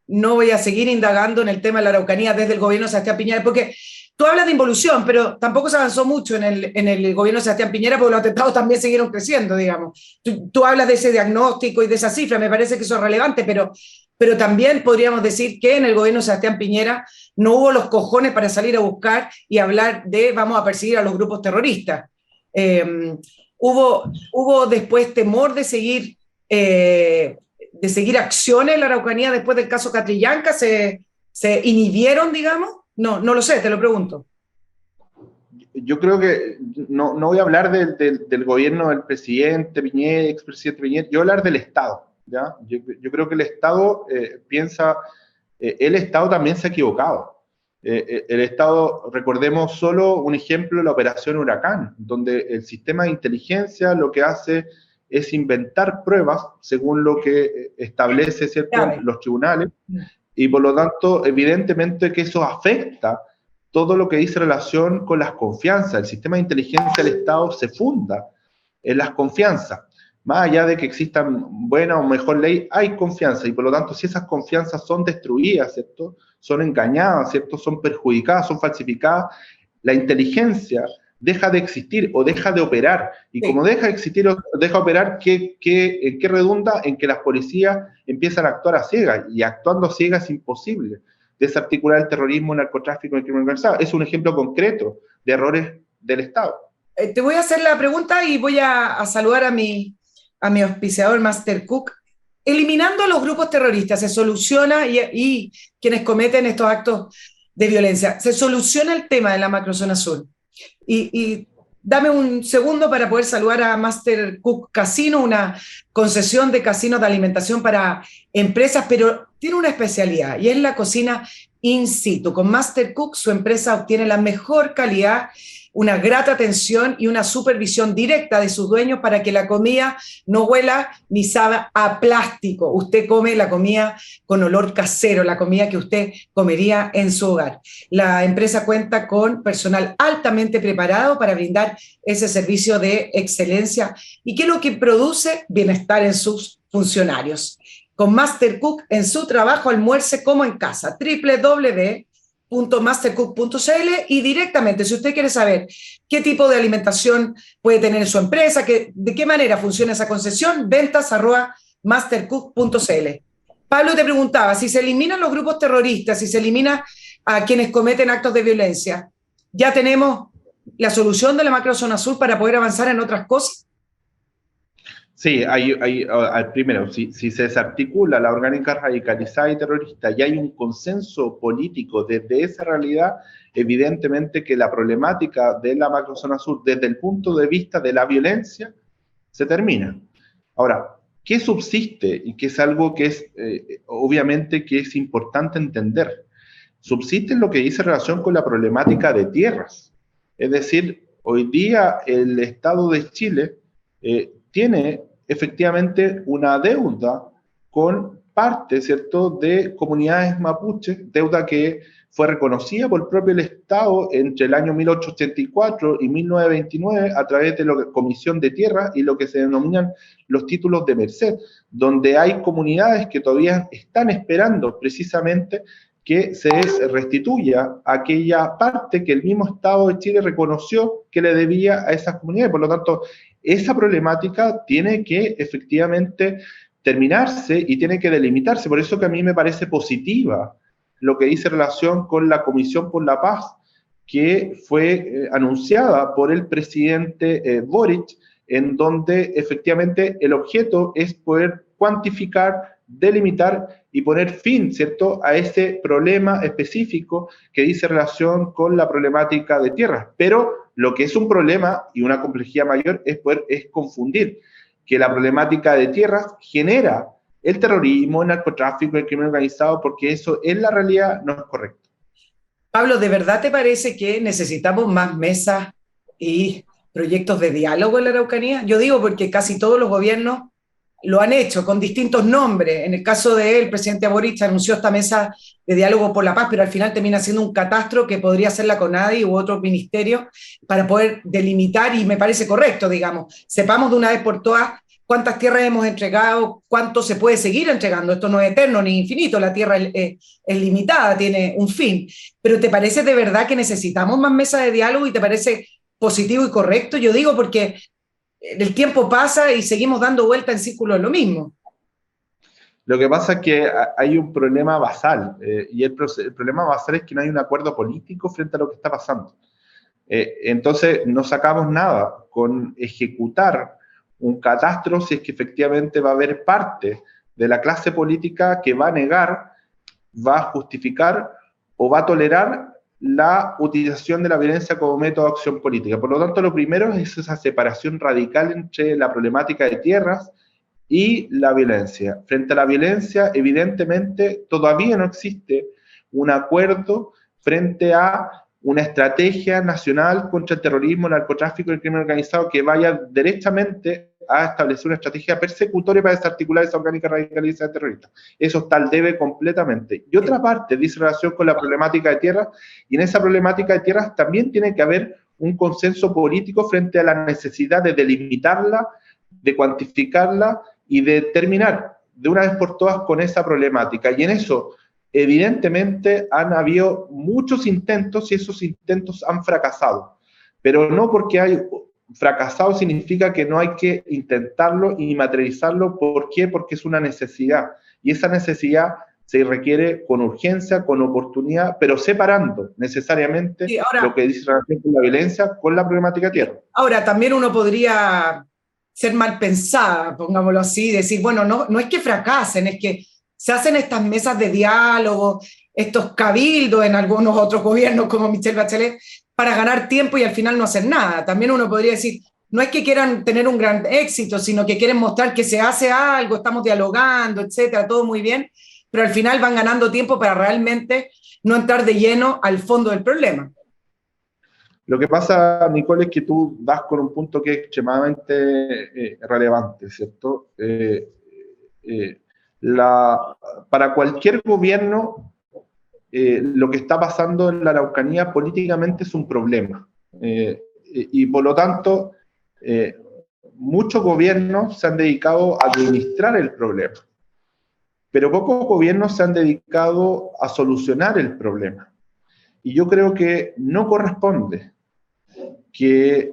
no voy a seguir indagando en el tema de la Araucanía desde el gobierno de Sebastián Piñera, porque tú hablas de involución, pero tampoco se avanzó mucho en el gobierno de Sebastián Piñera, porque los atentados también siguieron creciendo, digamos. Tú hablas de ese diagnóstico y de esa cifra, me parece que eso es relevante, pero también podríamos decir que en el gobierno de Sebastián Piñera no hubo los cojones para salir a buscar y hablar de vamos a perseguir a los grupos terroristas. Hubo después temor de seguir acciones en la Araucanía después del caso Catrillanca, se inhibieron, digamos. No lo sé, te lo pregunto. Yo creo que no voy a hablar del gobierno del presidente Piñera, expresidente Piñera, yo voy a hablar del Estado, ¿ya? Yo creo que el Estado piensa, el Estado también se ha equivocado. El Estado, recordemos solo un ejemplo, la operación Huracán, donde el sistema de inteligencia lo que hace es inventar pruebas según lo que establece, ¿cierto?, los tribunales, y por lo tanto, evidentemente que eso afecta todo lo que dice relación con las confianzas. El sistema de inteligencia del Estado se funda en las confianzas. Más allá de que existan buena o mejor ley, hay confianza, y por lo tanto, si esas confianzas son destruidas, ¿cierto?, son engañadas, ¿cierto?, son perjudicadas, son falsificadas, la inteligencia deja de existir o deja de operar. Y Sí. como deja de existir o deja de operar, ¿en qué redunda? En que las policías empiezan a actuar a ciegas, y actuando a ciegas es imposible desarticular el terrorismo, el narcotráfico y el crimen organizado. Es un ejemplo concreto de errores del Estado. Te voy a hacer la pregunta y voy a saludar a mi auspiciador Master Cook. Eliminando a los grupos terroristas, ¿se soluciona y quienes cometen estos actos de violencia? ¿Se soluciona el tema de la macrozona sur? Y dame un segundo para poder saludar a Master Cook Casino, una concesión de casinos de alimentación para empresas, pero tiene una especialidad y es la cocina in situ. Con Master Cook su empresa obtiene la mejor calidad, una grata atención y una supervisión directa de sus dueños para que la comida no huela ni sabe a plástico. Usted come la comida con olor casero, la comida que usted comería en su hogar. La empresa cuenta con personal altamente preparado para brindar ese servicio de excelencia y que es lo que produce bienestar en sus funcionarios. Con Master Cook en su trabajo, almuerce como en casa. www.mastercook.cl y directamente, si usted quiere saber qué tipo de alimentación puede tener en su empresa, de qué manera funciona esa concesión, ventas@mastercook.cl. Pablo te preguntaba, si se eliminan los grupos terroristas, si se elimina a quienes cometen actos de violencia, ¿ya tenemos la solución de la macrozona sur para poder avanzar en otras cosas? Sí, primero, si se desarticula la orgánica radicalizada y terrorista y hay un consenso político desde esa realidad, evidentemente que la problemática de la macrozona sur, desde el punto de vista de la violencia, se termina. Ahora, ¿qué subsiste? Y que es algo que es, obviamente, que es importante entender. Subsiste lo que dice relación con la problemática de tierras. Es decir, hoy día el Estado de Chile tiene efectivamente una deuda con parte, ¿cierto?, de comunidades mapuches, deuda que fue reconocida por el propio Estado entre el año 1884 y 1929 a través de la Comisión de Tierra y lo que se denominan los títulos de merced, donde hay comunidades que todavía están esperando precisamente que se restituya aquella parte que el mismo Estado de Chile reconoció que le debía a esas comunidades. Por lo tanto, esa problemática tiene que efectivamente terminarse y tiene que delimitarse. Por eso que a mí me parece positiva lo que dice relación con la Comisión por la Paz, que fue anunciada por el presidente Boric, en donde efectivamente el objeto es poder cuantificar, delimitar y poner fin, ¿cierto?, a ese problema específico que dice relación con la problemática de tierras. Pero lo que es un problema y una complejidad mayor es confundir que la problemática de tierras genera el terrorismo, el narcotráfico, el crimen organizado, porque eso en la realidad no es correcto. Pablo, ¿de verdad te parece que necesitamos más mesas y proyectos de diálogo en la Araucanía? Yo digo porque casi todos los gobiernos lo han hecho con distintos nombres. En el caso de él, el presidente Boric anunció esta mesa de diálogo por la paz, pero al final termina siendo un catastro que podría ser la CONADI u otro ministerio para poder delimitar, y me parece correcto, digamos, sepamos de una vez por todas cuántas tierras hemos entregado, cuánto se puede seguir entregando. Esto no es eterno ni infinito, la tierra es limitada, tiene un fin. Pero ¿te parece de verdad que necesitamos más mesas de diálogo y te parece positivo y correcto? Yo digo porque el tiempo pasa y seguimos dando vuelta en círculo lo mismo. Lo que pasa es que hay un problema basal, y el problema basal es que no hay un acuerdo político frente a lo que está pasando. Entonces, no sacamos nada con ejecutar un catastro si es que efectivamente va a haber parte de la clase política que va a negar, va a justificar o va a tolerar la utilización de la violencia como método de acción política. Por lo tanto, lo primero es esa separación radical entre la problemática de tierras y la violencia. Frente a la violencia, evidentemente, todavía no existe un acuerdo frente a una estrategia nacional contra el terrorismo, el narcotráfico y el crimen organizado que vaya derechamente a establecer una estrategia persecutoria para desarticular esa orgánica radicalizada terrorista. Eso está al debe completamente. Y otra parte dice relación con la problemática de tierras, y en esa problemática de tierras también tiene que haber un consenso político frente a la necesidad de delimitarla, de cuantificarla y de terminar de una vez por todas con esa problemática. Y en eso evidentemente han habido muchos intentos y esos intentos han fracasado, pero no porque hay fracasado significa que no hay que intentarlo y materializarlo. ¿Por qué? Porque es una necesidad, y esa necesidad se requiere con urgencia, con oportunidad, pero separando necesariamente lo que dice relación con la violencia con la problemática tierra. Ahora, también uno podría ser mal pensada, pongámoslo así, decir, bueno, no es que fracasen, es que se hacen estas mesas de diálogo, estos cabildos en algunos otros gobiernos como Michelle Bachelet, para ganar tiempo y al final no hacer nada. También uno podría decir, no es que quieran tener un gran éxito, sino que quieren mostrar que se hace algo, estamos dialogando, etcétera, todo muy bien, pero al final van ganando tiempo para realmente no entrar de lleno al fondo del problema. Lo que pasa, Nicole, es que tú das con un punto que es extremadamente relevante, ¿cierto? Para cualquier gobierno, lo que está pasando en la Araucanía políticamente es un problema. Y por lo tanto, muchos gobiernos se han dedicado a administrar el problema, pero pocos gobiernos se han dedicado a solucionar el problema. Y yo creo que no corresponde que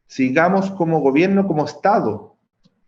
sigamos como gobierno, como Estado,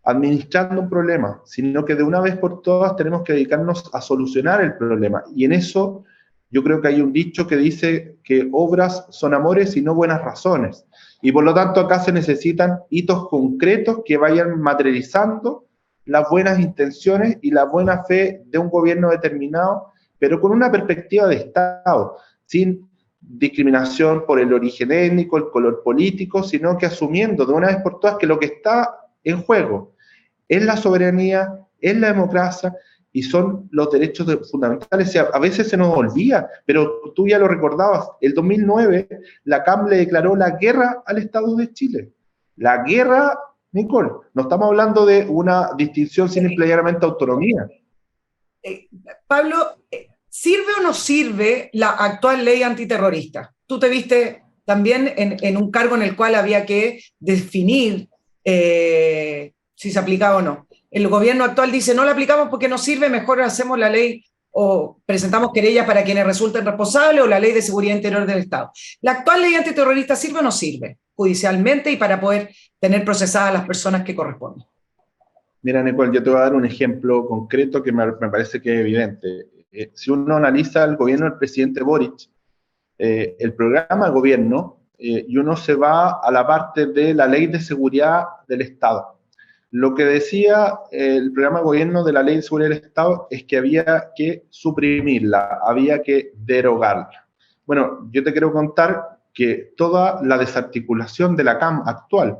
administrando un problema, sino que de una vez por todas tenemos que dedicarnos a solucionar el problema. Y en eso yo creo que hay un dicho que dice que obras son amores y no buenas razones. Y por lo tanto acá se necesitan hitos concretos que vayan materializando las buenas intenciones y la buena fe de un gobierno determinado, pero con una perspectiva de Estado, sin discriminación por el origen étnico, el color político, sino que asumiendo de una vez por todas que lo que está en juego es la soberanía, es la democracia y son los derechos fundamentales. O sea, a veces se nos olvida, pero tú ya lo recordabas, el 2009 la CAM le declaró la guerra al Estado de Chile. La guerra, Nicole, no estamos hablando de una distinción simple y llanamente autonomía. Pablo, ¿sirve o no sirve la actual ley antiterrorista? Tú te viste también en un cargo en el cual había que definir si se aplicaba o no. El gobierno actual dice, no la aplicamos porque no sirve, mejor hacemos la ley o presentamos querellas para quienes resulten responsables o la ley de seguridad interior del Estado. ¿La actual ley antiterrorista sirve o no sirve judicialmente y para poder tener procesadas a las personas que corresponden? Mira, Nicole, yo te voy a dar un ejemplo concreto que me parece que es evidente. Si uno analiza el gobierno del presidente Boric, el programa de gobierno, y uno se va a la parte de la ley de seguridad del Estado. Lo que decía el programa de gobierno de la ley de seguridad del Estado es que había que suprimirla, había que derogarla. Bueno, yo te quiero contar que toda la desarticulación de la CAM actual,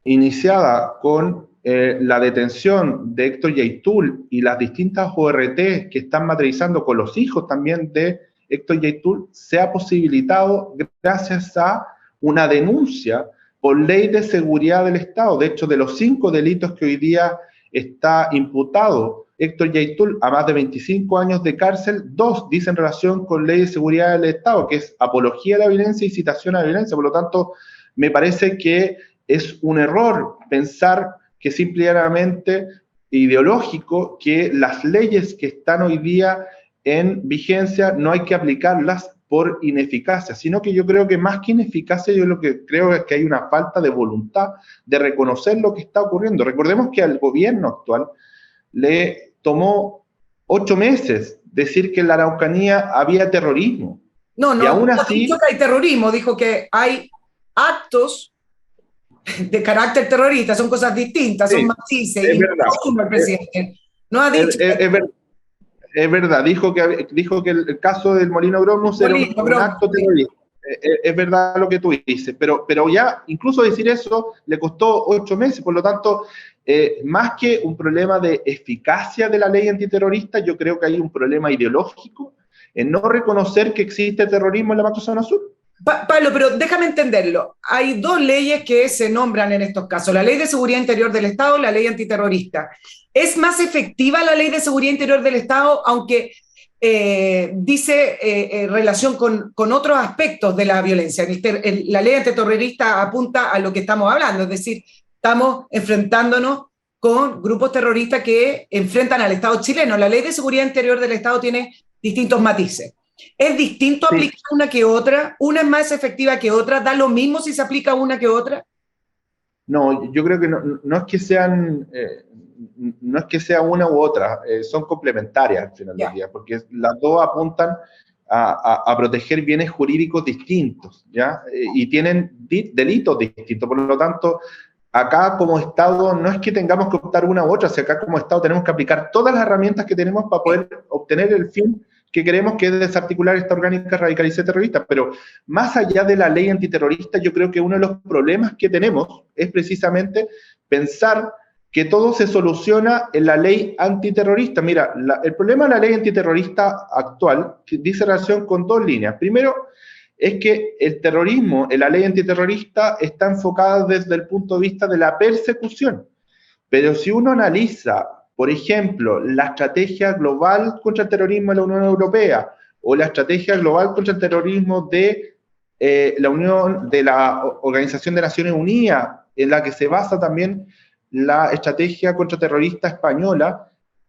iniciada con la detención de Héctor Yaitul y las distintas ORT que están materializando con los hijos también de Héctor Yaitul, se ha posibilitado gracias a una denuncia por ley de seguridad del Estado. De hecho, de los 5 delitos que hoy día está imputado Héctor Yaitul a más de 25 años de cárcel, 2 dicen relación con ley de seguridad del Estado, que es apología a la violencia y citación a la violencia. Por lo tanto, me parece que es un error pensar que simplemente ideológico, que las leyes que están hoy día en vigencia no hay que aplicarlas por ineficacia, sino que yo creo que más que ineficacia, yo lo que creo es que hay una falta de voluntad de reconocer lo que está ocurriendo. Recordemos que al gobierno actual le tomó 8 meses decir que en la Araucanía había terrorismo. No, y aún así, dijo que hay terrorismo, dijo que hay actos de carácter terrorista, son cosas distintas, sí, son matices, es y verdad. no el presidente. No ha dicho. Es verdad, dijo que el caso del Molino Gromos era un acto terrorista. Es verdad lo que tú dices, pero ya incluso decir eso le costó 8 meses, por lo tanto, más que un problema de eficacia de la ley antiterrorista, yo creo que hay un problema ideológico en no reconocer que existe terrorismo en la macrozona sur. Pablo, pero déjame entenderlo. Hay 2 leyes que se nombran en estos casos, la Ley de Seguridad Interior del Estado y la Ley Antiterrorista. ¿Es más efectiva la Ley de Seguridad Interior del Estado, aunque dice relación con otros aspectos de la violencia? La Ley Antiterrorista apunta a lo que estamos hablando, es decir, estamos enfrentándonos con grupos terroristas que enfrentan al Estado chileno. La Ley de Seguridad Interior del Estado tiene distintos matices. ¿Es distinto Sí. aplicar una que otra? ¿Una es más efectiva que otra? ¿Da lo mismo si se aplica una que otra? No, yo creo que no es que sean, no es que sea una u otra, son complementarias al final del día, porque las dos apuntan a proteger bienes jurídicos distintos, ¿ya? Y tienen delitos distintos, por lo tanto, acá como Estado no es que tengamos que optar una u otra, si acá como Estado tenemos que aplicar todas las herramientas que tenemos para poder obtener el fin que queremos, que es desarticular esta orgánica radicalización terrorista. Pero más allá de la ley antiterrorista, yo creo que uno de los problemas que tenemos es precisamente pensar que todo se soluciona en la ley antiterrorista. Mira, el problema de la ley antiterrorista actual dice relación con dos líneas. Primero, es que el terrorismo en la ley antiterrorista está enfocada desde el punto de vista de la persecución. Pero si uno analiza, por ejemplo, la estrategia global contra el terrorismo de la Unión Europea o la estrategia global contra el terrorismo de la Organización de Naciones Unidas, en la que se basa también la estrategia contraterrorista española,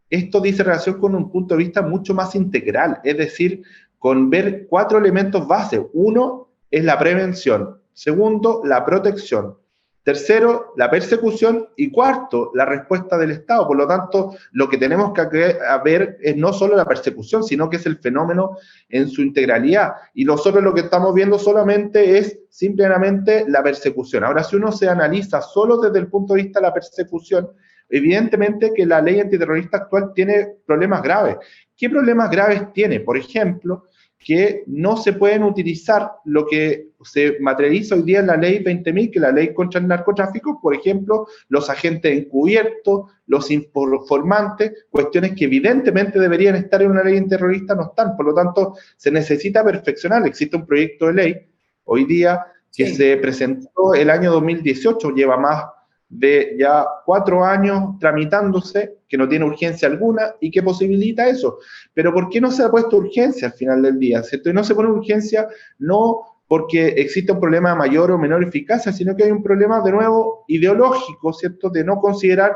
esto dice relación con un punto de vista mucho más integral, es decir, con ver 4 elementos base. Uno es la prevención, segundo, la protección, tercero, la persecución, y cuarto, la respuesta del Estado. Por lo tanto, lo que tenemos que ver es no solo la persecución, sino que es el fenómeno en su integralidad. Y nosotros lo que estamos viendo solamente es simplemente la persecución. Ahora, si uno se analiza solo desde el punto de vista de la persecución, evidentemente que la ley antiterrorista actual tiene problemas graves. ¿Qué problemas graves tiene? Por ejemplo, que no se pueden utilizar lo que se materializa hoy día en la ley 20.000, que es la ley contra el narcotráfico, por ejemplo, los agentes encubiertos, los informantes, cuestiones que evidentemente deberían estar en una ley antiterrorista, no están. Por lo tanto, se necesita perfeccionar. Existe un proyecto de ley hoy día que se presentó el año 2018, lleva más de ya 4 años tramitándose, que no tiene urgencia alguna y que posibilita eso. Pero ¿por qué no se ha puesto urgencia al final del día? ¿Cierto? Y no se pone urgencia no porque existe un problema de mayor o menor eficacia, sino que hay un problema, de nuevo, ideológico, ¿cierto? De no considerar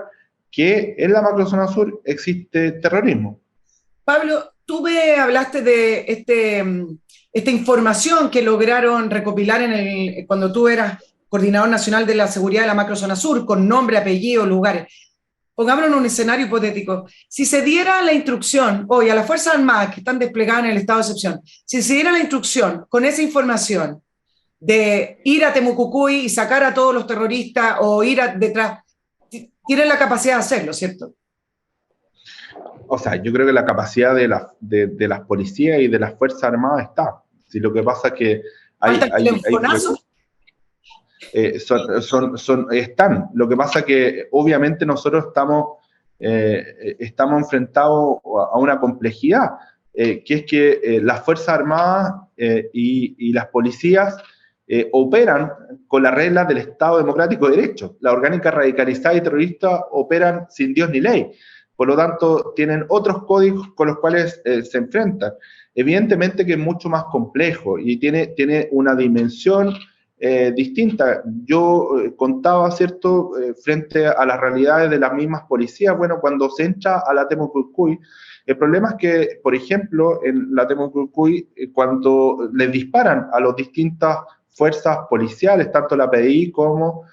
que en la macrozona sur existe terrorismo. Pablo, tú me hablaste de esta información que lograron recopilar cuando tú eras coordinador nacional de la seguridad de la macrozona sur, con nombre, apellido, lugares. Pongámonos en un escenario hipotético. Si se diera la instrucción hoy a las Fuerzas Armadas que están desplegadas en el estado de excepción, si se diera la instrucción con esa información de ir a Temucucuy y sacar a todos los terroristas o ir detrás, tienen la capacidad de hacerlo, ¿cierto? O sea, yo creo que la capacidad de las policías y de las Fuerzas Armadas está. Si lo que pasa es que están. Lo que pasa es que obviamente nosotros estamos enfrentados a una complejidad, que es que las Fuerzas Armadas y las policías operan con las reglas del Estado Democrático de Derecho. La orgánica radicalizada y terrorista operan sin Dios ni ley. Por lo tanto, tienen otros códigos con los cuales se enfrentan. Evidentemente que es mucho más complejo y tiene una dimensión distinta. Yo contaba, ¿cierto?, frente a las realidades de las mismas policías. Bueno, cuando se entra a la Temucucuy, el problema es que, por ejemplo, en la Temucucuy, cuando les disparan a las distintas fuerzas policiales, tanto la PDI como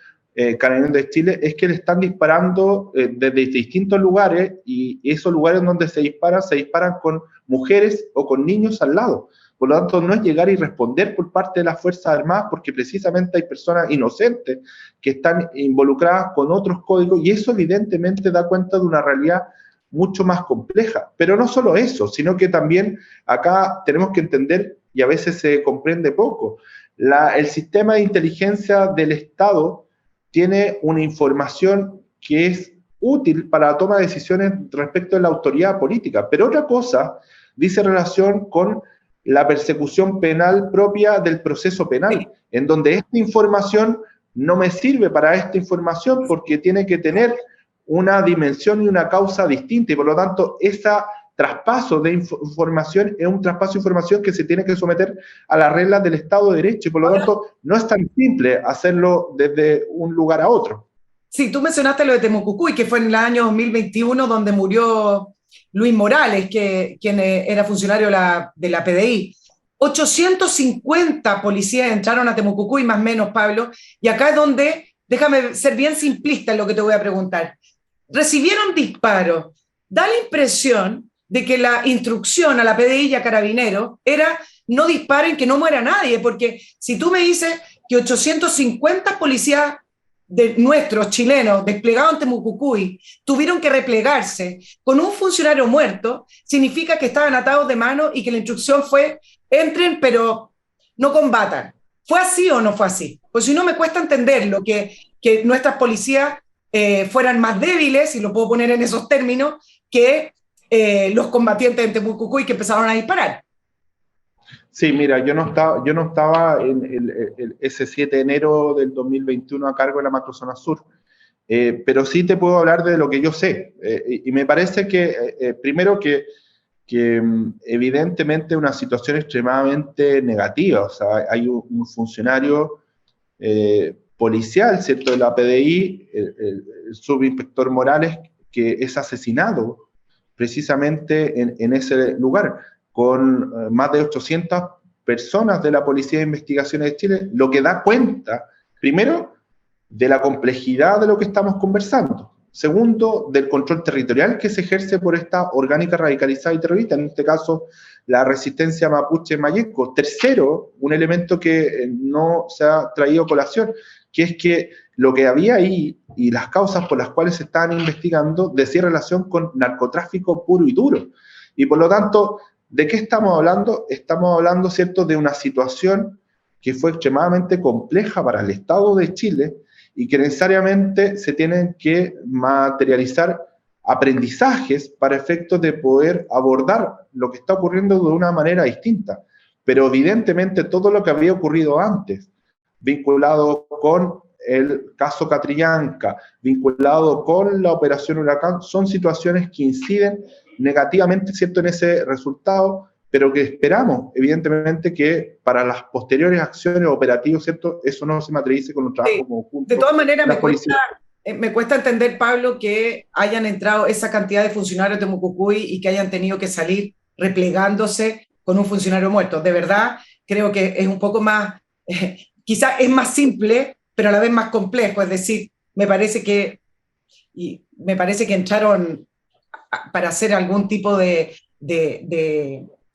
Carabineros de Chile, es que le están disparando desde distintos lugares, y esos lugares donde se disparan con mujeres o con niños al lado. Por lo tanto, no es llegar y responder por parte de las Fuerzas Armadas, porque precisamente hay personas inocentes que están involucradas con otros códigos, y eso evidentemente da cuenta de una realidad mucho más compleja. Pero no solo eso, sino que también acá tenemos que entender, y a veces se comprende poco, el sistema de inteligencia del Estado tiene una información que es útil para la toma de decisiones respecto de la autoridad política, pero otra cosa dice relación con la persecución penal propia del proceso penal, en donde esta información no me sirve para esta información porque tiene que tener una dimensión y una causa distinta, y por lo tanto ese traspaso de información es un traspaso de información que se tiene que someter a las reglas del Estado de Derecho, y por lo tanto no es tan simple hacerlo desde un lugar a otro. Sí, tú mencionaste lo de Temucucuy, que fue en el año 2021 donde murió Luis Morales, quien era funcionario de la PDI. 850 policías entraron a Temucucuy, más o menos, Pablo, y acá es donde, déjame ser bien simplista en lo que te voy a preguntar. Recibieron disparos. Da la impresión de que la instrucción a la PDI y a Carabineros era no disparen, que no muera nadie, porque si tú me dices que 850 policías de nuestros chilenos desplegados en Temucucuy tuvieron que replegarse con un funcionario muerto, significa que estaban atados de mano y que la instrucción fue entren pero no combatan. ¿Fue así o no fue así? Pues si no me cuesta entenderlo, que nuestras policías fueran más débiles, y lo puedo poner en esos términos, que los combatientes en Temucucuy que empezaron a disparar. Sí, mira, yo no estaba en ese 7 de enero del 2021 a cargo de la macrozona sur, pero sí te puedo hablar de lo que yo sé. Y me parece que, primero, que evidentemente una situación extremadamente negativa. O sea, hay un funcionario policial, ¿cierto?, de la PDI, el subinspector Morales, que es asesinado precisamente en ese lugar, con más de 800 personas de la Policía de Investigaciones de Chile, lo que da cuenta, primero, de la complejidad de lo que estamos conversando. Segundo, del control territorial que se ejerce por esta orgánica radicalizada y terrorista, en este caso, la resistencia mapuche mayeco. Tercero, un elemento que no se ha traído a colación, que es que lo que había ahí y las causas por las cuales se estaban investigando decía relación con narcotráfico puro y duro. Y por lo tanto, ¿de qué estamos hablando? Estamos hablando, ¿cierto?, de una situación que fue extremadamente compleja para el Estado de Chile y que necesariamente se tienen que materializar aprendizajes para efectos de poder abordar lo que está ocurriendo de una manera distinta. Pero evidentemente todo lo que había ocurrido antes, vinculado con el caso Catrillanca, vinculado con la operación Huracán, son situaciones que inciden negativamente, ¿cierto?, en ese resultado, pero que esperamos, evidentemente, que para las posteriores acciones operativas, ¿cierto?, eso no se materialice con un trabajo Sí. conjunto. De todas maneras, de la policía. me cuesta entender, Pablo, que hayan entrado esa cantidad de funcionarios de Mucucuy y que hayan tenido que salir replegándose con un funcionario muerto. De verdad, creo que es un poco más, quizás es más simple, pero a la vez más complejo. Es decir, me parece que entraron para hacer algún tipo de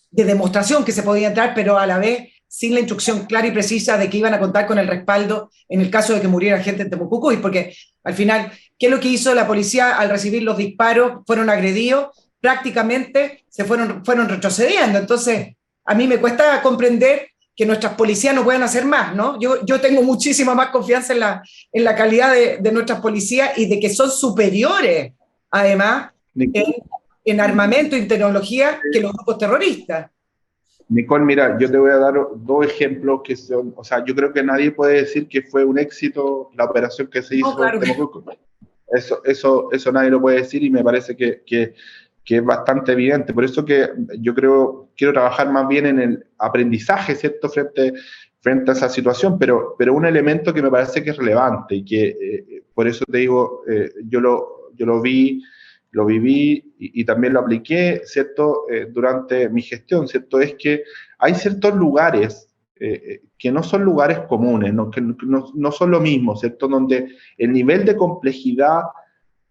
demostración que se podía entrar, pero a la vez sin la instrucción clara y precisa de que iban a contar con el respaldo en el caso de que muriera gente en Temucucuy, porque al final, ¿qué es lo que hizo la policía al recibir los disparos? Fueron agredidos, prácticamente fueron retrocediendo. Entonces, a mí me cuesta comprender que nuestras policías no puedan hacer más, ¿no? Yo tengo muchísima más confianza en la calidad de nuestras policías y de que son superiores, además, en armamento y tecnología que los grupos terroristas. Nicole, mira, yo te voy a dar dos ejemplos que son, o sea, yo creo que nadie puede decir que fue un éxito la operación que se hizo en Temucuco. Eso nadie lo puede decir y me parece que es bastante evidente. Por eso que yo quiero trabajar más bien en el aprendizaje, ¿cierto?, frente a esa situación, pero un elemento que me parece que es relevante y que por eso te digo, yo lo vi, lo viví y también lo apliqué, ¿cierto?, durante mi gestión, ¿cierto? Es que hay ciertos lugares que no son lugares comunes, ¿no? Que no son lo mismo, ¿cierto? Donde el nivel de complejidad,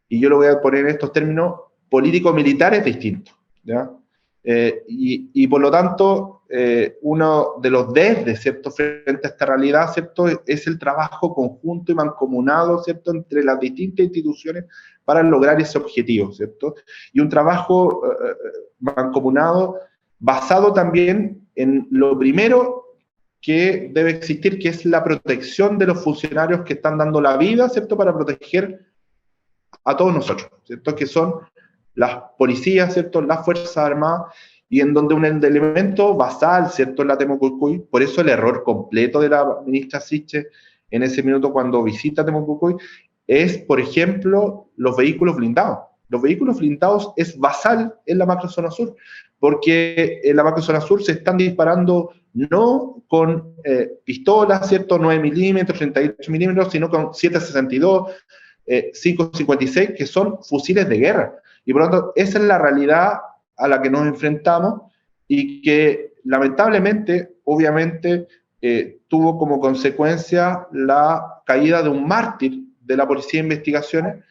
y yo lo voy a poner en estos términos, político-militar es distinto, ¿ya? Y por lo tanto, uno de los desdes, ¿cierto?, frente a esta realidad, ¿cierto?, es el trabajo conjunto y mancomunado, ¿cierto?, entre las distintas instituciones para lograr ese objetivo, ¿cierto? Y un trabajo mancomunado basado también en lo primero que debe existir, que es la protección de los funcionarios que están dando la vida, ¿cierto?, para proteger a todos nosotros, ¿cierto?, que son las policías, ¿cierto?, las Fuerzas Armadas, y en donde un elemento basal, ¿cierto?, en la Temucucuy, por eso el error completo de la ministra Siche en ese minuto cuando visita Temucucuy, es, por ejemplo, los vehículos blindados. Los vehículos blindados es basal en la macrozona sur, porque en la macrozona sur se están disparando no con pistolas, ¿cierto?, 9 milímetros, 38 milímetros, sino con 7,62, 5.56, que son fusiles de guerra. Y por lo tanto, esa es la realidad a la que nos enfrentamos y que lamentablemente, obviamente, tuvo como consecuencia la caída de un mártir de la Policía de Investigaciones,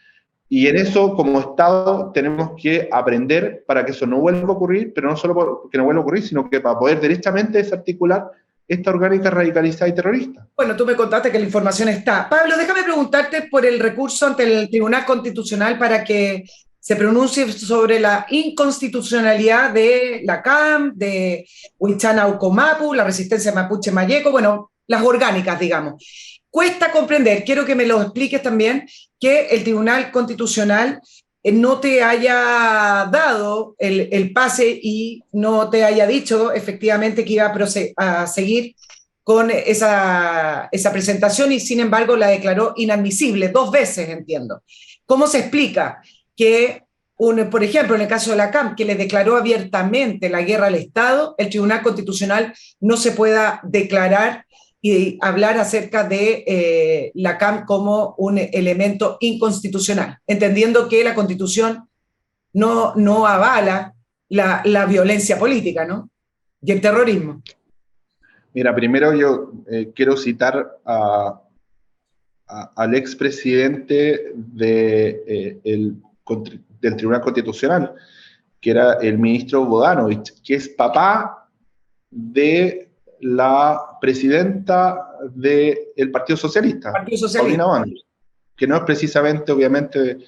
y en eso, como Estado, tenemos que aprender para que eso no vuelva a ocurrir, pero no solo que no vuelva a ocurrir, sino que para poder derechamente desarticular esta orgánica radicalizada y terrorista. Bueno, tú me contaste que la información está. Pablo, déjame preguntarte por el recurso ante el Tribunal Constitucional para que se pronuncie sobre la inconstitucionalidad de la CAM, de Huichana Ucomapu, la resistencia mapuche Mayeco, bueno, las orgánicas, digamos. Cuesta comprender, quiero que me lo expliques también, que el Tribunal Constitucional no te haya dado el pase y no te haya dicho efectivamente que iba a seguir con esa presentación y sin embargo la declaró inadmisible 2 veces, entiendo. ¿Cómo se explica que, por ejemplo, en el caso de la CAM, que le declaró abiertamente la guerra al Estado, el Tribunal Constitucional no se pueda declarar y hablar acerca de la CAM como un elemento inconstitucional, entendiendo que la Constitución no avala la violencia política, ¿no? Y el terrorismo? Mira, primero yo quiero citar al expresidente del Tribunal Constitucional, que era el ministro Bodanovich, que es papá de la presidenta del Partido Socialista, Paulina Bodanovich, que no es precisamente, obviamente,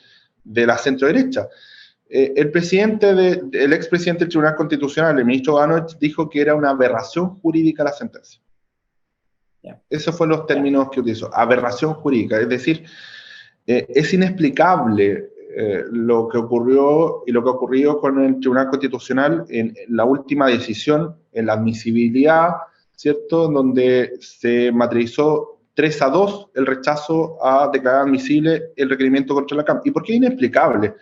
de la centro-derecha. El expresidente del Tribunal Constitucional, el ministro Bodanovich, dijo que era una aberración jurídica la sentencia. Esos fueron los términos que utilizó, aberración jurídica, es decir, es inexplicable lo que ocurrió y lo que ha ocurrido con el Tribunal Constitucional en la última decisión, en la admisibilidad, ¿cierto?, donde se materializó 3-2 el rechazo a declarar admisible el requerimiento contra la CAM. ¿Y por qué es inexplicable?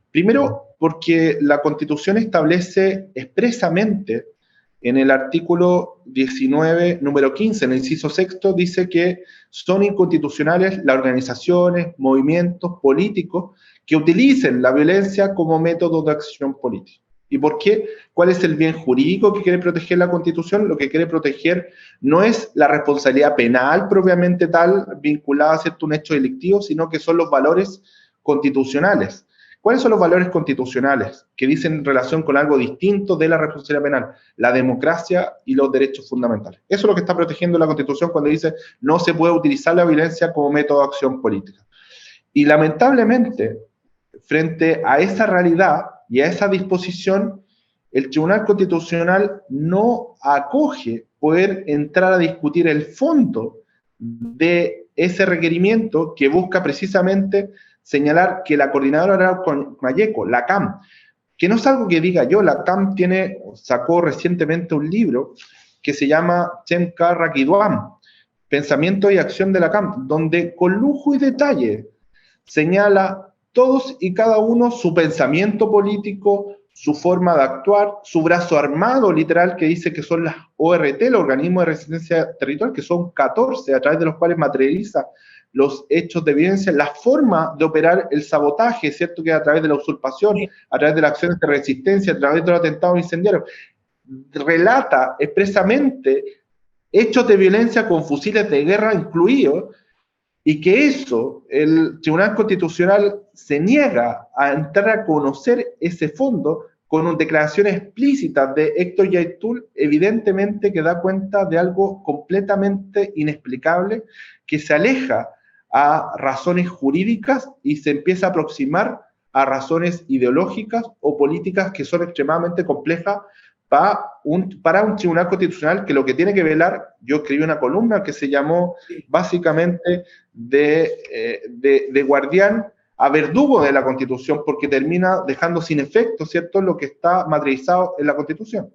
Primero, porque la Constitución establece expresamente en el artículo 19, número 15, en el inciso sexto, dice que son inconstitucionales las organizaciones, movimientos políticos que utilicen la violencia como método de acción política. ¿Y por qué? ¿Cuál es el bien jurídico que quiere proteger la Constitución? Lo que quiere proteger no es la responsabilidad penal propiamente tal, vinculada a un hecho delictivo, sino que son los valores constitucionales. ¿Cuáles son los valores constitucionales que dicen en relación con algo distinto de la responsabilidad penal? La democracia y los derechos fundamentales. Eso es lo que está protegiendo la Constitución cuando dice no se puede utilizar la violencia como método de acción política. Y lamentablemente, frente a esa realidad y a esa disposición, el Tribunal Constitucional no acoge poder entrar a discutir el fondo de ese requerimiento que busca precisamente señalar que la Coordinadora Arauco Mayeco, la CAM, que no es algo que diga yo, la CAM sacó recientemente un libro que se llama Chemka Rakiduam, Pensamiento y Acción de la CAM, donde con lujo y detalle señala todos y cada uno su pensamiento político, su forma de actuar, su brazo armado literal que dice que son las ORT, los organismos de resistencia territorial, que son 14, a través de los cuales materializa los hechos de violencia, la forma de operar el sabotaje, ¿cierto?, que a través de la usurpación, a través de las acciones de resistencia, a través de los atentados incendiarios, relata expresamente hechos de violencia con fusiles de guerra incluidos, y que eso, el Tribunal Constitucional se niega a entrar a conocer ese fondo con declaraciones explícitas de Héctor Yaitul, evidentemente que da cuenta de algo completamente inexplicable, que se aleja a razones jurídicas y se empieza a aproximar a razones ideológicas o políticas que son extremadamente complejas para un Tribunal Constitucional que lo que tiene que velar, yo escribí una columna que se llamó básicamente de guardián a verdugo de la Constitución, porque termina dejando sin efecto, ¿cierto?, lo que está materializado en la Constitución.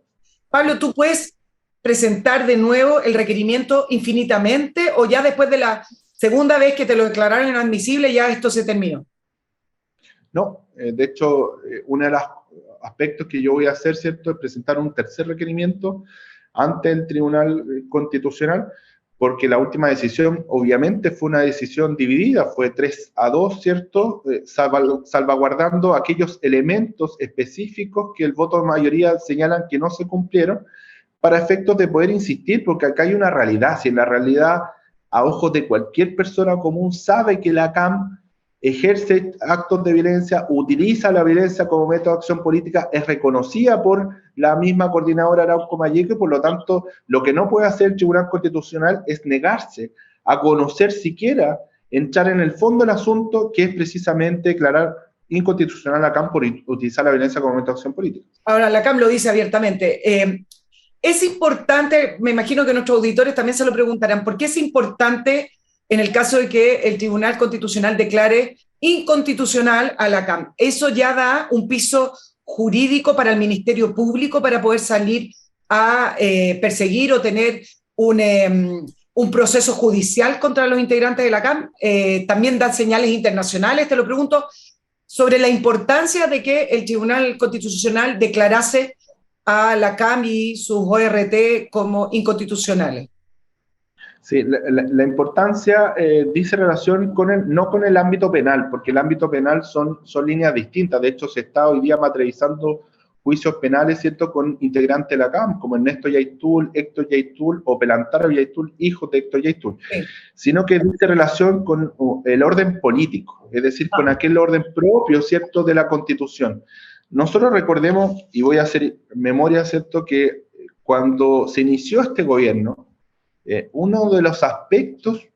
Pablo, ¿tú puedes presentar de nuevo el requerimiento infinitamente o ya después de la segunda vez que te lo declararon inadmisible ya esto se terminó? No, de hecho, uno de los aspectos que yo voy a hacer, ¿cierto?, es presentar un tercer requerimiento ante el Tribunal Constitucional porque la última decisión obviamente fue una decisión dividida, fue 3-2, ¿cierto? Salvaguardando aquellos elementos específicos que el voto de mayoría señalan que no se cumplieron, para efectos de poder insistir, porque acá hay una realidad, si en la realidad, a ojos de cualquier persona común, sabe que la CAM ejerce actos de violencia, utiliza la violencia como método de acción política, es reconocida por la misma coordinadora Arauco Mayeco, y por lo tanto, lo que no puede hacer el Tribunal Constitucional es negarse a conocer siquiera, entrar en el fondo del asunto, que es precisamente declarar inconstitucional a la CAM por utilizar la violencia como método de acción política. Ahora, la CAM lo dice abiertamente. Es importante, me imagino que nuestros auditores también se lo preguntarán, ¿por qué es importante en el caso de que el Tribunal Constitucional declare inconstitucional a la CAM? Eso ya da un piso jurídico para el Ministerio Público para poder salir a perseguir o tener un proceso judicial contra los integrantes de la CAM. También da señales internacionales, te lo pregunto, sobre la importancia de que el Tribunal Constitucional declarase a la CAM y sus ORT como inconstitucionales. Sí, la importancia dice relación con no con el ámbito penal, porque el ámbito penal son líneas distintas. De hecho, se está hoy día materializando juicios penales, ¿cierto?, con integrantes de la CAM, como Ernesto Yaitul, Héctor Yaitul o Pelantaro Yaitul, hijos de Héctor Yaitul, sí, sino que dice relación con el orden político, es decir, con aquel orden propio, ¿cierto?, de la Constitución. Nosotros recordemos, y voy a hacer memoria, ¿cierto?, que cuando se inició este gobierno, uno de los aspectos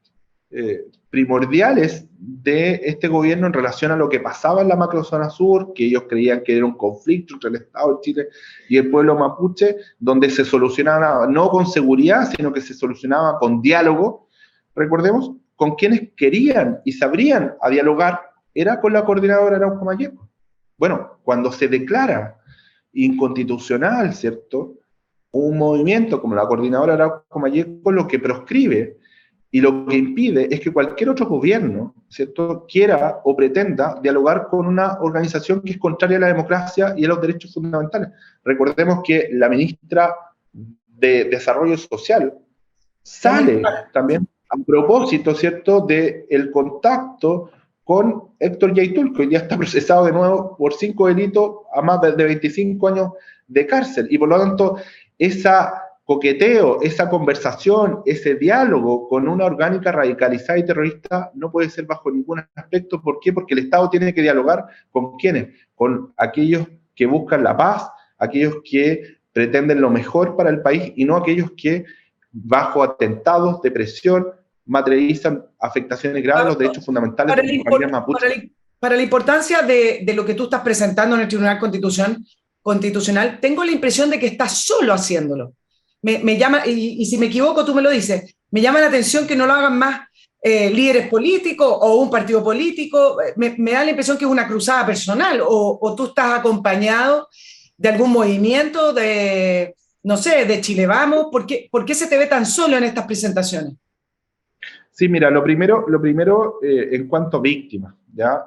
primordiales de este gobierno en relación a lo que pasaba en la macrozona sur, que ellos creían que era un conflicto entre el Estado de Chile y el pueblo mapuche, donde se solucionaba no con seguridad, sino que se solucionaba con diálogo. Recordemos, con quienes querían y sabrían a dialogar, era con la coordinadora Arauco Mayeco. Bueno, cuando se declara inconstitucional, ¿cierto?, un movimiento como la coordinadora Arauco Mayeco, lo que proscribe y lo que impide es que cualquier otro gobierno, ¿cierto?, quiera o pretenda dialogar con una organización que es contraria a la democracia y a los derechos fundamentales. Recordemos que la ministra de Desarrollo Social sale también a propósito, ¿cierto?, del contacto con Héctor Yaitul, que hoy día está procesado de nuevo por 5 delitos a más de 25 años de cárcel, y por lo tanto, esa coqueteo, esa conversación, ese diálogo con una orgánica radicalizada y terrorista no puede ser bajo ningún aspecto. ¿Por qué? Porque el Estado tiene que dialogar ¿con quiénes? Con aquellos que buscan la paz, aquellos que pretenden lo mejor para el país y no aquellos que, bajo atentados de presión, materializan afectaciones graves a los derechos fundamentales de la familia mapuche. Para la importancia de lo que tú estás presentando en el Tribunal Constitucional, tengo la impresión de que estás solo haciéndolo. Me llama, y si me equivoco tú me lo dices, me llama la atención que no lo hagan más líderes políticos o un partido político. Me da la impresión que es una cruzada personal, o tú estás acompañado de algún movimiento de, no sé, de Chile Vamos. ¿Por qué se te ve tan solo en estas presentaciones? Sí, mira, lo primero en cuanto a víctimas, ¿ya?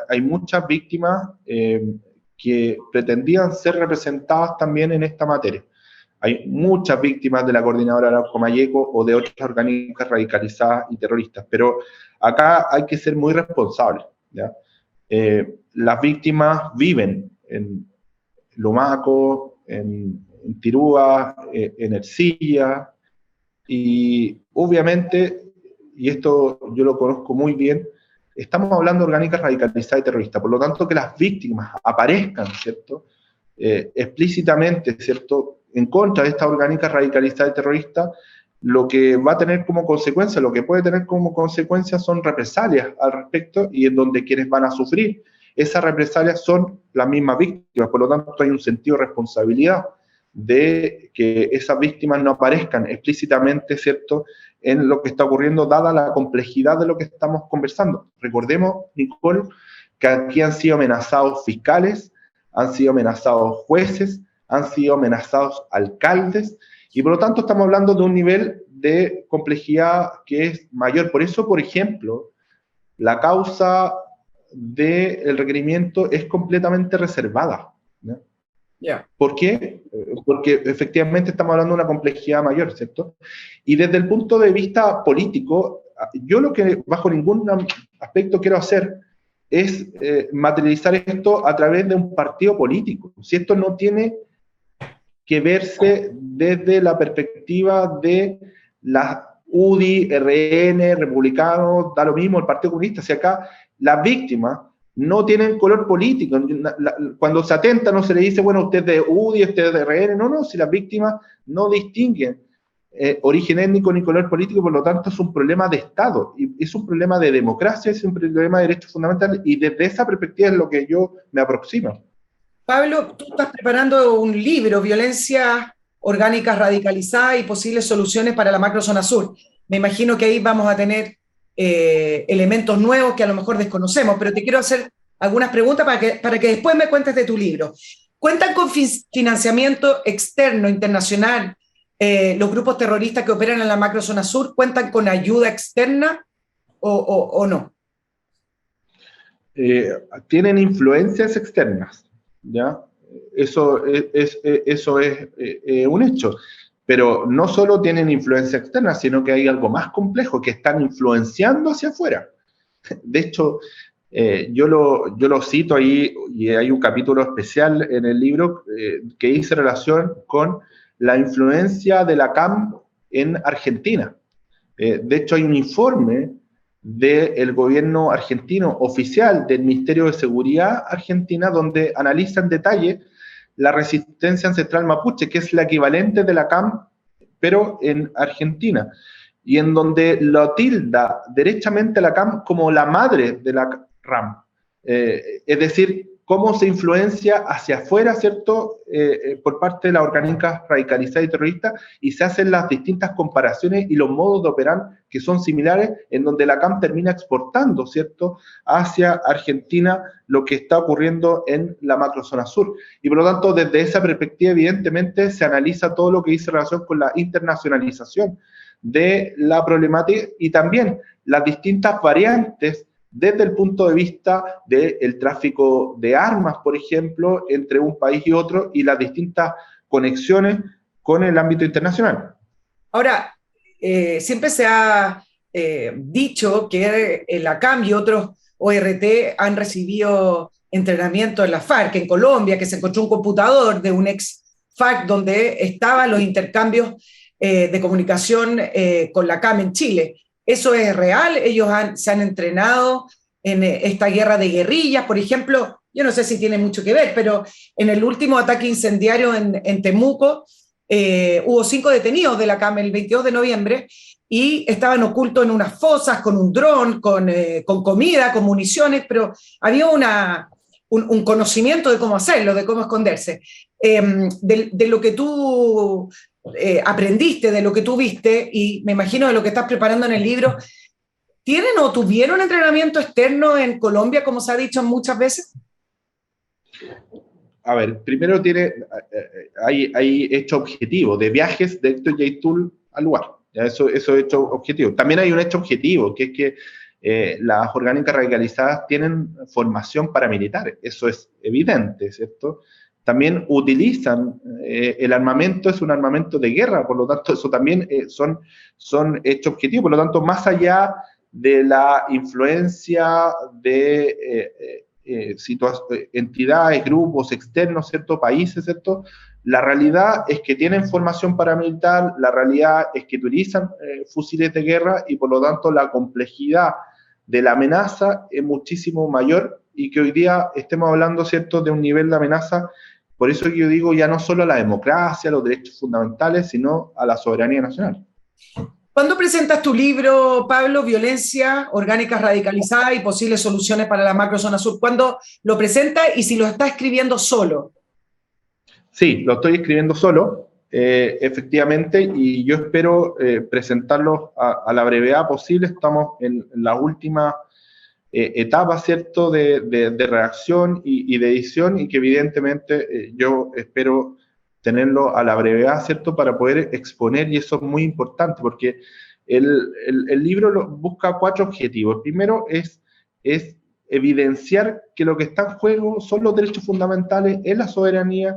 Hay muchas víctimas que pretendían ser representadas también en esta materia. Hay muchas víctimas de la coordinadora Arauco Mayeco o de otras orgánicas radicalizadas y terroristas, pero acá hay que ser muy responsables, ¿ya? Las víctimas viven en Lumaco, en Tirúa, en Ercilla, y obviamente, y esto yo lo conozco muy bien, estamos hablando de orgánicas radicalizadas y terroristas, por lo tanto que las víctimas aparezcan, ¿cierto?, explícitamente, ¿cierto?, en contra de esta orgánica radicalizada y terrorista, lo que va a tener como consecuencia, lo que puede tener como consecuencia son represalias al respecto, y en donde quienes van a sufrir esas represalias son las mismas víctimas. Por lo tanto, hay un sentido de responsabilidad de que esas víctimas no aparezcan explícitamente, ¿cierto?, en lo que está ocurriendo, dada la complejidad de lo que estamos conversando. Recordemos, Nicole, que aquí han sido amenazados fiscales, han sido amenazados jueces, han sido amenazados alcaldes, y por lo tanto estamos hablando de un nivel de complejidad que es mayor. Por eso, por ejemplo, la causa del requerimiento es completamente reservada, ¿no? Ya. ¿Por qué? Porque efectivamente estamos hablando de una complejidad mayor, ¿cierto? Y desde el punto de vista político, yo lo que bajo ningún aspecto quiero hacer es materializar esto a través de un partido político. Si esto no tiene que verse desde la perspectiva de las UDI, RN, republicanos, da lo mismo, el Partido Comunista. Si acá las víctimas no tienen color político, cuando se atenta no se le dice, bueno, usted es de UDI, usted es de RN, no, si las víctimas no distinguen origen étnico ni color político, por lo tanto es un problema de Estado, y es un problema de democracia, es un problema de derechos fundamentales, y desde esa perspectiva es lo que yo me aproximo. Pablo, tú estás preparando un libro, Violencia Orgánicas Radicalizada y posibles soluciones para la macrozona sur. Me imagino que ahí vamos a tener elementos nuevos que a lo mejor desconocemos, pero te quiero hacer algunas preguntas para que después me cuentes de tu libro. ¿Cuentan con financiamiento externo, internacional, los grupos terroristas que operan en la macrozona sur? ¿Cuentan con ayuda externa o no? Tienen influencias externas, ¿ya? Eso es un hecho. Pero no solo tienen influencia externa, sino que hay algo más complejo, que están influenciando hacia afuera. De hecho, yo lo cito ahí, y hay un capítulo especial en el libro que dice relación con la influencia de la CAM en Argentina. De hecho, hay un informe del gobierno argentino oficial del Ministerio de Seguridad Argentina donde analiza en detalle la resistencia ancestral mapuche, que es la equivalente de la CAM, pero en Argentina, y en donde lo tilda derechamente la CAM como la madre de la RAM. Es decir, cómo se influencia hacia afuera, ¿cierto?, por parte de las orgánicas radicalizadas y terroristas, y se hacen las distintas comparaciones y los modos de operar que son similares, en donde la CAM termina exportando, ¿cierto?, hacia Argentina lo que está ocurriendo en la macrozona sur. Y por lo tanto, desde esa perspectiva, evidentemente, se analiza todo lo que dice relación con la internacionalización de la problemática y también las distintas variantes desde el punto de vista del tráfico de armas, por ejemplo, entre un país y otro, y las distintas conexiones con el ámbito internacional. Ahora, siempre se ha dicho que la CAM y otros ORT han recibido entrenamiento en la FARC, en Colombia, que se encontró un computador de un ex FARC donde estaban los intercambios de comunicación con la CAM en Chile. ¿Eso es real? ¿Ellos se han entrenado en esta guerra de guerrillas? Por ejemplo, yo no sé si tiene mucho que ver, pero en el último ataque incendiario en Temuco, hubo 5 detenidos de la CAM el 22 de noviembre y estaban ocultos en unas fosas con un dron, con comida, con municiones, pero había un conocimiento de cómo hacerlo, de cómo esconderse. De lo que tú aprendiste, de lo que tú viste, y me imagino de lo que estás preparando en el libro, ¿tienen o tuvieron entrenamiento externo en Colombia, como se ha dicho muchas veces? A ver, primero hay hecho objetivo de viajes de Héctor Yaitul al lugar. ¿Ya? Eso es hecho objetivo. También hay un hecho objetivo, que es que las orgánicas radicalizadas tienen formación paramilitar. Eso es evidente, ¿cierto? También utilizan, el armamento es un armamento de guerra, por lo tanto, eso también son hechos objetivos. Por lo tanto, más allá de la influencia de entidades, grupos externos, ¿cierto?, países, ¿cierto?, la realidad es que tienen formación paramilitar, la realidad es que utilizan fusiles de guerra, y por lo tanto la complejidad de la amenaza es muchísimo mayor, y que hoy día estemos hablando, ¿cierto?, de un nivel de amenaza. Por eso yo digo, ya no solo a la democracia, a los derechos fundamentales, sino a la soberanía nacional. ¿Cuándo presentas tu libro, Pablo, Violencia Orgánicas Radicalizada y posibles soluciones para la macrozona sur? ¿Cuándo lo presentas y si lo está escribiendo solo? Sí, lo estoy escribiendo solo, efectivamente, y yo espero presentarlo a la brevedad posible. Estamos en la última etapa, ¿cierto?, de redacción y de edición, y que evidentemente yo espero tenerlo a la brevedad, ¿cierto?, para poder exponer, y eso es muy importante, porque el libro busca 4 objetivos. El primero es evidenciar que lo que está en juego son los derechos fundamentales, es la soberanía,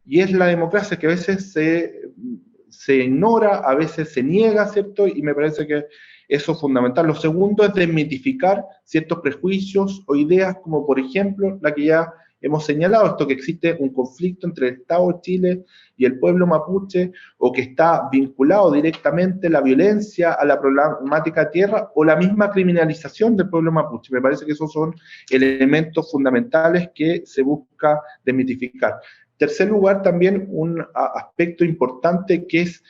y es la democracia que a veces se ignora, a veces se niega, ¿cierto? Y me parece que eso es fundamental. Lo segundo es desmitificar ciertos prejuicios o ideas, como por ejemplo la que ya hemos señalado, esto que existe un conflicto entre el Estado de Chile y el pueblo mapuche, o que está vinculado directamente la violencia a la problemática de tierra, o la misma criminalización del pueblo mapuche. Me parece que esos son elementos fundamentales que se busca desmitificar. En tercer lugar, también un aspecto importante que es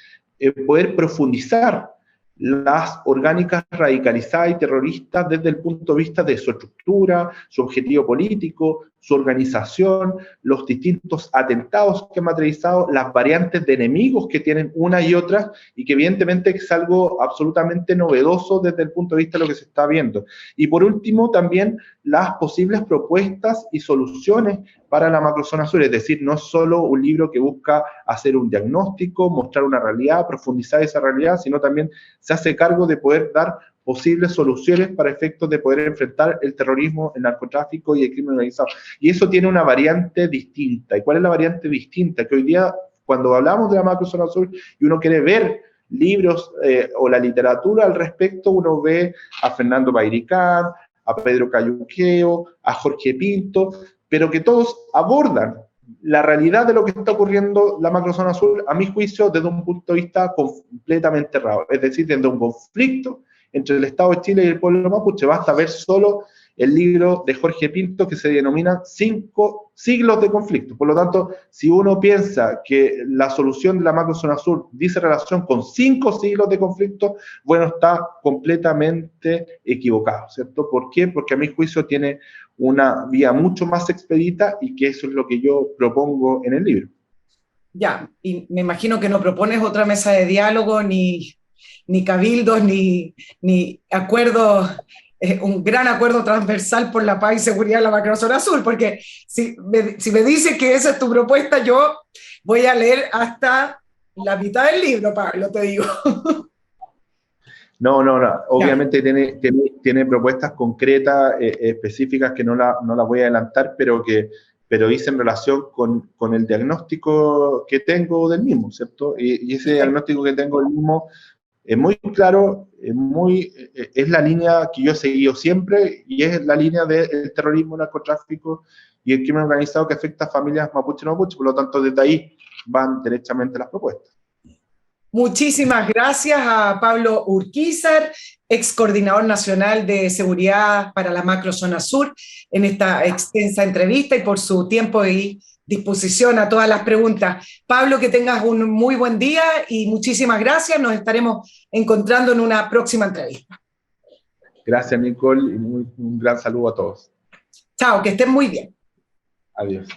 poder profundizar las orgánicas radicalizadas y terroristas desde el punto de vista de su estructura, su objetivo político, su organización, los distintos atentados que han materializado, las variantes de enemigos que tienen una y otra, y que evidentemente es algo absolutamente novedoso desde el punto de vista de lo que se está viendo. Y por último, también las posibles propuestas y soluciones para la macrozona sur, es decir, no es solo un libro que busca hacer un diagnóstico, mostrar una realidad, profundizar esa realidad, sino también se hace cargo de poder dar posibles soluciones para efectos de poder enfrentar el terrorismo, el narcotráfico y el crimen organizado. Y eso tiene una variante distinta. ¿Y cuál es la variante distinta? Que hoy día, cuando hablamos de la macrozona sur y uno quiere ver libros o la literatura al respecto, uno ve a Fernando Bayricán, a Pedro Cayuqueo, a Jorge Pinto, pero que todos abordan la realidad de lo que está ocurriendo en la macrozona sur, a mi juicio, desde un punto de vista completamente errado. Es decir, desde un conflicto entre el Estado de Chile y el pueblo mapuche. Basta ver solo el libro de Jorge Pinto que se denomina 5 siglos de conflicto. Por lo tanto, si uno piensa que la solución de la macrozona sur dice relación con 5 siglos de conflicto, bueno, está completamente equivocado, ¿cierto? ¿Por qué? Porque a mi juicio tiene una vía mucho más expedita y que eso es lo que yo propongo en el libro. Ya, y me imagino que no propones otra mesa de diálogo, ni cabildos, ni acuerdos, un gran acuerdo transversal por la paz y seguridad en la macrozona sur, porque si me dices que esa es tu propuesta, yo voy a leer hasta la mitad del libro, Pablo, te digo. No, obviamente tiene propuestas concretas, específicas, que no las voy a adelantar, pero hice en relación con el diagnóstico que tengo del mismo, ¿cierto? Y ese diagnóstico que tengo del mismo es muy claro, es la línea que yo he seguido siempre, y es la línea del terrorismo, el narcotráfico y el crimen organizado que afecta a familias mapuche y no mapuche. Por lo tanto, desde ahí van derechamente las propuestas. Muchísimas gracias a Pablo Urquizar, ex coordinador nacional de seguridad para la macrozona sur, en esta extensa entrevista y por su tiempo y disposición a todas las preguntas. Pablo, que tengas un muy buen día y muchísimas gracias. Nos estaremos encontrando en una próxima entrevista. Gracias, Nicole, y un gran saludo a todos. Chao, que estén muy bien. Adiós.